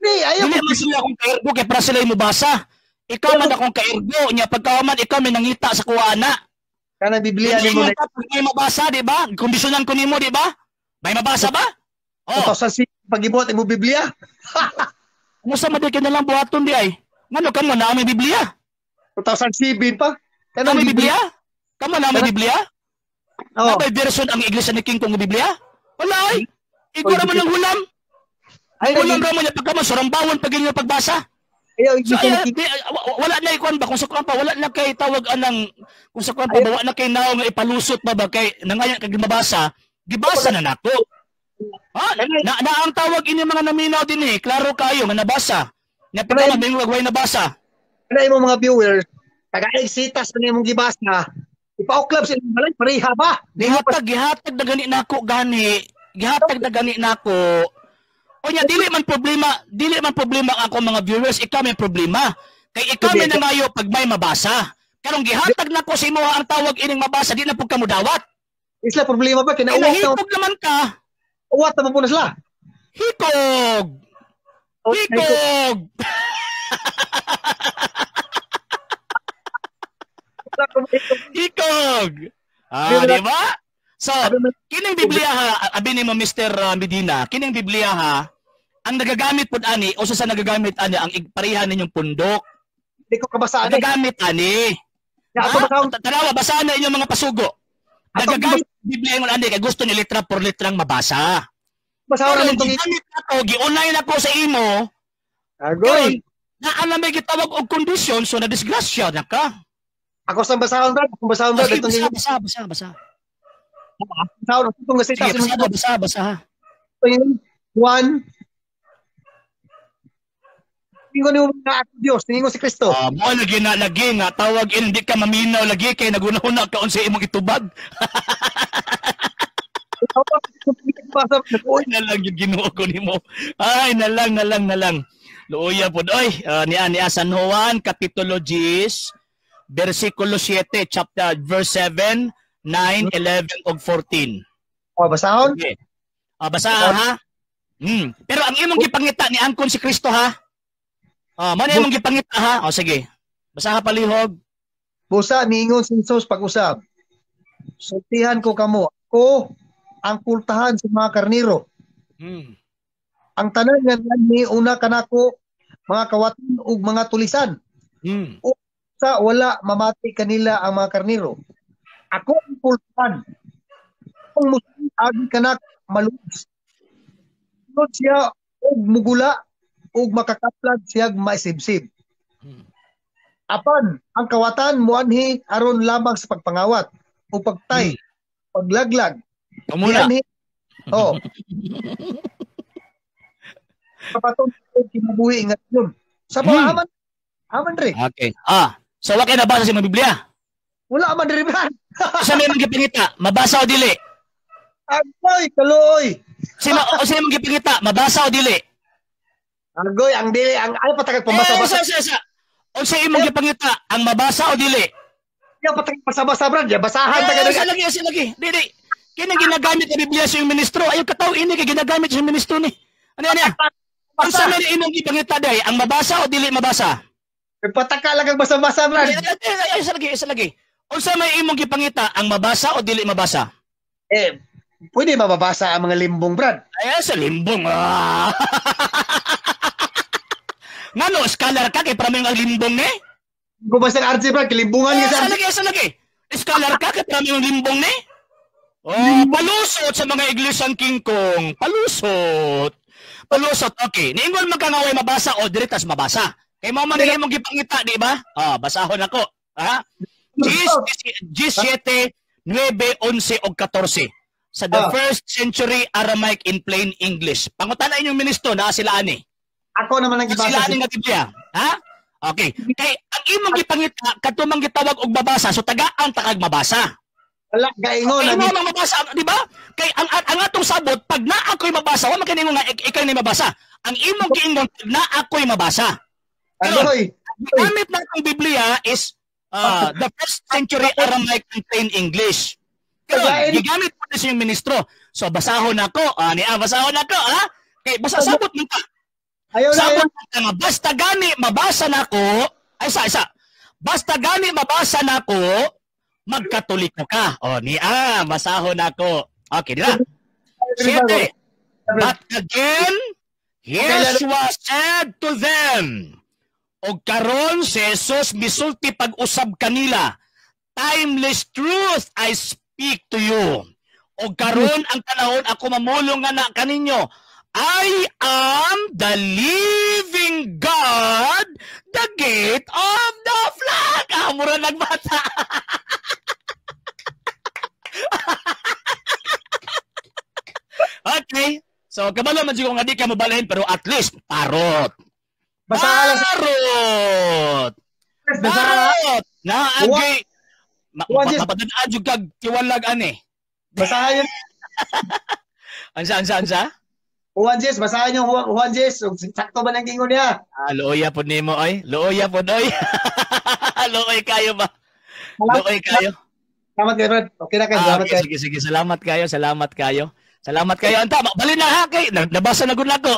Ayaw dili man sila akong kaergo, kaya para sila mabasa. Ikaw man akong kaergo, niya pagkaman, ikaw may nangita sa kuwana. Kana Biblia ni mo. May mabasa, di ba? Kondisyonan ko nimo, di ba? May mabasa ba? Sa pag-ibuhat mo Biblia. Ano sa maday ka na lang buhaton di ay? Ngano ka mo na may Biblia? 2007 pa. Ano may Biblia? Kamo na may Biblia? May version ang iglesia ni King Kong Biblia? Wala ay. Ikaw naman ang hulam. Hulam naman niya pagkaman, surambawon pag inyo pagbasa. Wala na ikuan ba? Kung sa kuwan pa, wala na kay tawag anang, kung sa kuwan pa, wala na kay nao nga ipalusot ba ba kay nangayan kag mabasa, gibasa na nako. Na ang tawag ini mga naminaw din eh, klaro kayo nga nabasa. Nya pagka may wagway nabasa. Kana imo mga viewers, taga-excitas na imong gibasa. Ipauklab sa imong balay pareha ba? Gihatag na gani nako gani. Gihatag na gani nako. O nya dili man problema ako mga viewers, ikaw may problema. Kay ikaw may nangayo pag may mabasa. Karong gihatag nako sa imo ang tawag ining mabasa, di na pud kamo dawat. Isla problema ba kinauwat na? Hikog naman ka. Uwat na po na sila. Hikog! Hikog! Hikog! Di ba? So, kining Biblia ha, abi ni mo Mr. Medina, kining Biblia ha, ang nagagamit pod ani, o sa nagagamit ani, ang pareha ninyong pundok. Hindi ko kabasaan. Nagagamit ani. Tanawa, basahan na inyong mga pasugo. Nagagamit Biblia yung ani, kaya gusto ni litra por litrang mabasa. Basahan na itong gigamit ako, gi-online ako sa imo. Agoy. Naan may gitawag og kondisyon, so na-disgrasya na ka. Ako sa basahon, Brad. Kung basahon, Brad. Basa. Basa. 1. Ingon mo nga ako Dios, ningon si Kristo. Mo lagi nga tawag hindi ka maminaw lagi kay naguna-una ka unsa imong itubag. Oy na lang yung Ginoo ko nimo. Ay na lang. Luoya pod oy ni San Juan Kapitulo 10 versikulo 7 chapter verse 7, 9, 11 ug 14. Basahon? Okay. Basaha ha. Pero ang imong gipangita ni angkon si Kristo ha. Mano imong gipangita ha. Sige. Basaha palihog. Busa niingon si Jesus pag-usab. Sultihan ko kamo. Ako ang pultahan sa mga karniro. Ang tanan nga ni una kanako mga kawatan ug mga tulisan. Sa wala mamati kanila ang mga karniro. Ako ang pultahan. Kung musin agi kanak malubs. Sunod siya og mugula ug makakaplag siya maisibsib. Apan ang kawatan muanhi aron lamang sa pagpangawat o pagtay, paglaglag. Kamuna. Kapatong kinabuhi ingat yun. Sa mga aman rin. Okay. So wa kay nabasa sa Biblia? Wala man rin man. Sa may mga gipangita, mabasa o dili? Agoy, kaluoy. Sino mga gipangita, mabasa o dili? Agoy, ang dili, ang ay patagag pambasa-basa. Unsa imong gipangita, ang mabasa o dili? Ya patagag basa-basa brad, ya basahan tagad. Isa lagi. Dili. Kini ginagamit ang Biblia sa yung ministro. Ayaw kataw ini kay ginagamit sa ministro ni. Ano? Unsa man imong gipangita day, ang mabasa o dili mabasa? Pataka lang ang basa-basa brad. Isa lagi. Unsa may imong gipangita, ang mabasa o dili mabasa? Pwede ba mabasa ang mga limbong brad? Ay, sa limbong. Ngano, scholar ka kay para may mga limbong ni? Kung basta ng RC brad, kilimbungan ka sa... Isa lagi. Scholar ka kay para may mga limbong ni? Palusot sa mga iglesyang kingkong. Palusot. Okay. Niingon magkangaway mabasa o diritas mabasa. Kay mo man imong gipangita, di ba? Basahon ako. Ha? 17, 9, 11 ug 14. Sa the first century Aramaic in plain English. Pangutana inyong ministro na sila ani. Ako naman ang gibasa. Sila ani nga Biblia. Ha? Okay. Kay ang imong gipangita katumang gitawag og babasa so tagaan takag mabasa. Wala gaingon na mabasa, di ba? Kay ang atong sabot pag na ako'y mabasa, wa man kani nga ikay ni mabasa. Ang imong giingon pag na ako'y mabasa. Agoy. Gamit na ang Biblia is the first century Aramaic in plain English. Kaya gigamit po sa yung ministro. So basahon ako, basahon ako, ha? Kay basta sabot man ka. Sabot man ka nga, basta gani mabasa nako, isa. Basta gani mabasa nako, magkatoliko ka. Basahon ako. Okay, dila. 7. But again, Yeshua said to them, og karon si Jesus misulti pag-usab kanila, timeless truth I speak to you. O karon ang panahon ako mamulong nga na kaninyo. I am the living God, the gate of the flock. Mura nagbata. Okay. So, kabalo man siguro nga di ka mabalahin, pero at least, parot. Parot! Naagay. Mapadadaan yung kag tiwalag ani. Basahan yun. Ansa? Juan Jes, basahan yung Juan Jes. Sakto ba ng gingon niya? Looya po nimo oy. Looya po oy. Looy kayo ba? Looy kayo. Salamat kayo, Brad. Okay na kayo. Salamat kayo. Sige. Salamat kayo. Anta, bali na ha kay. Nabasa na gud nako.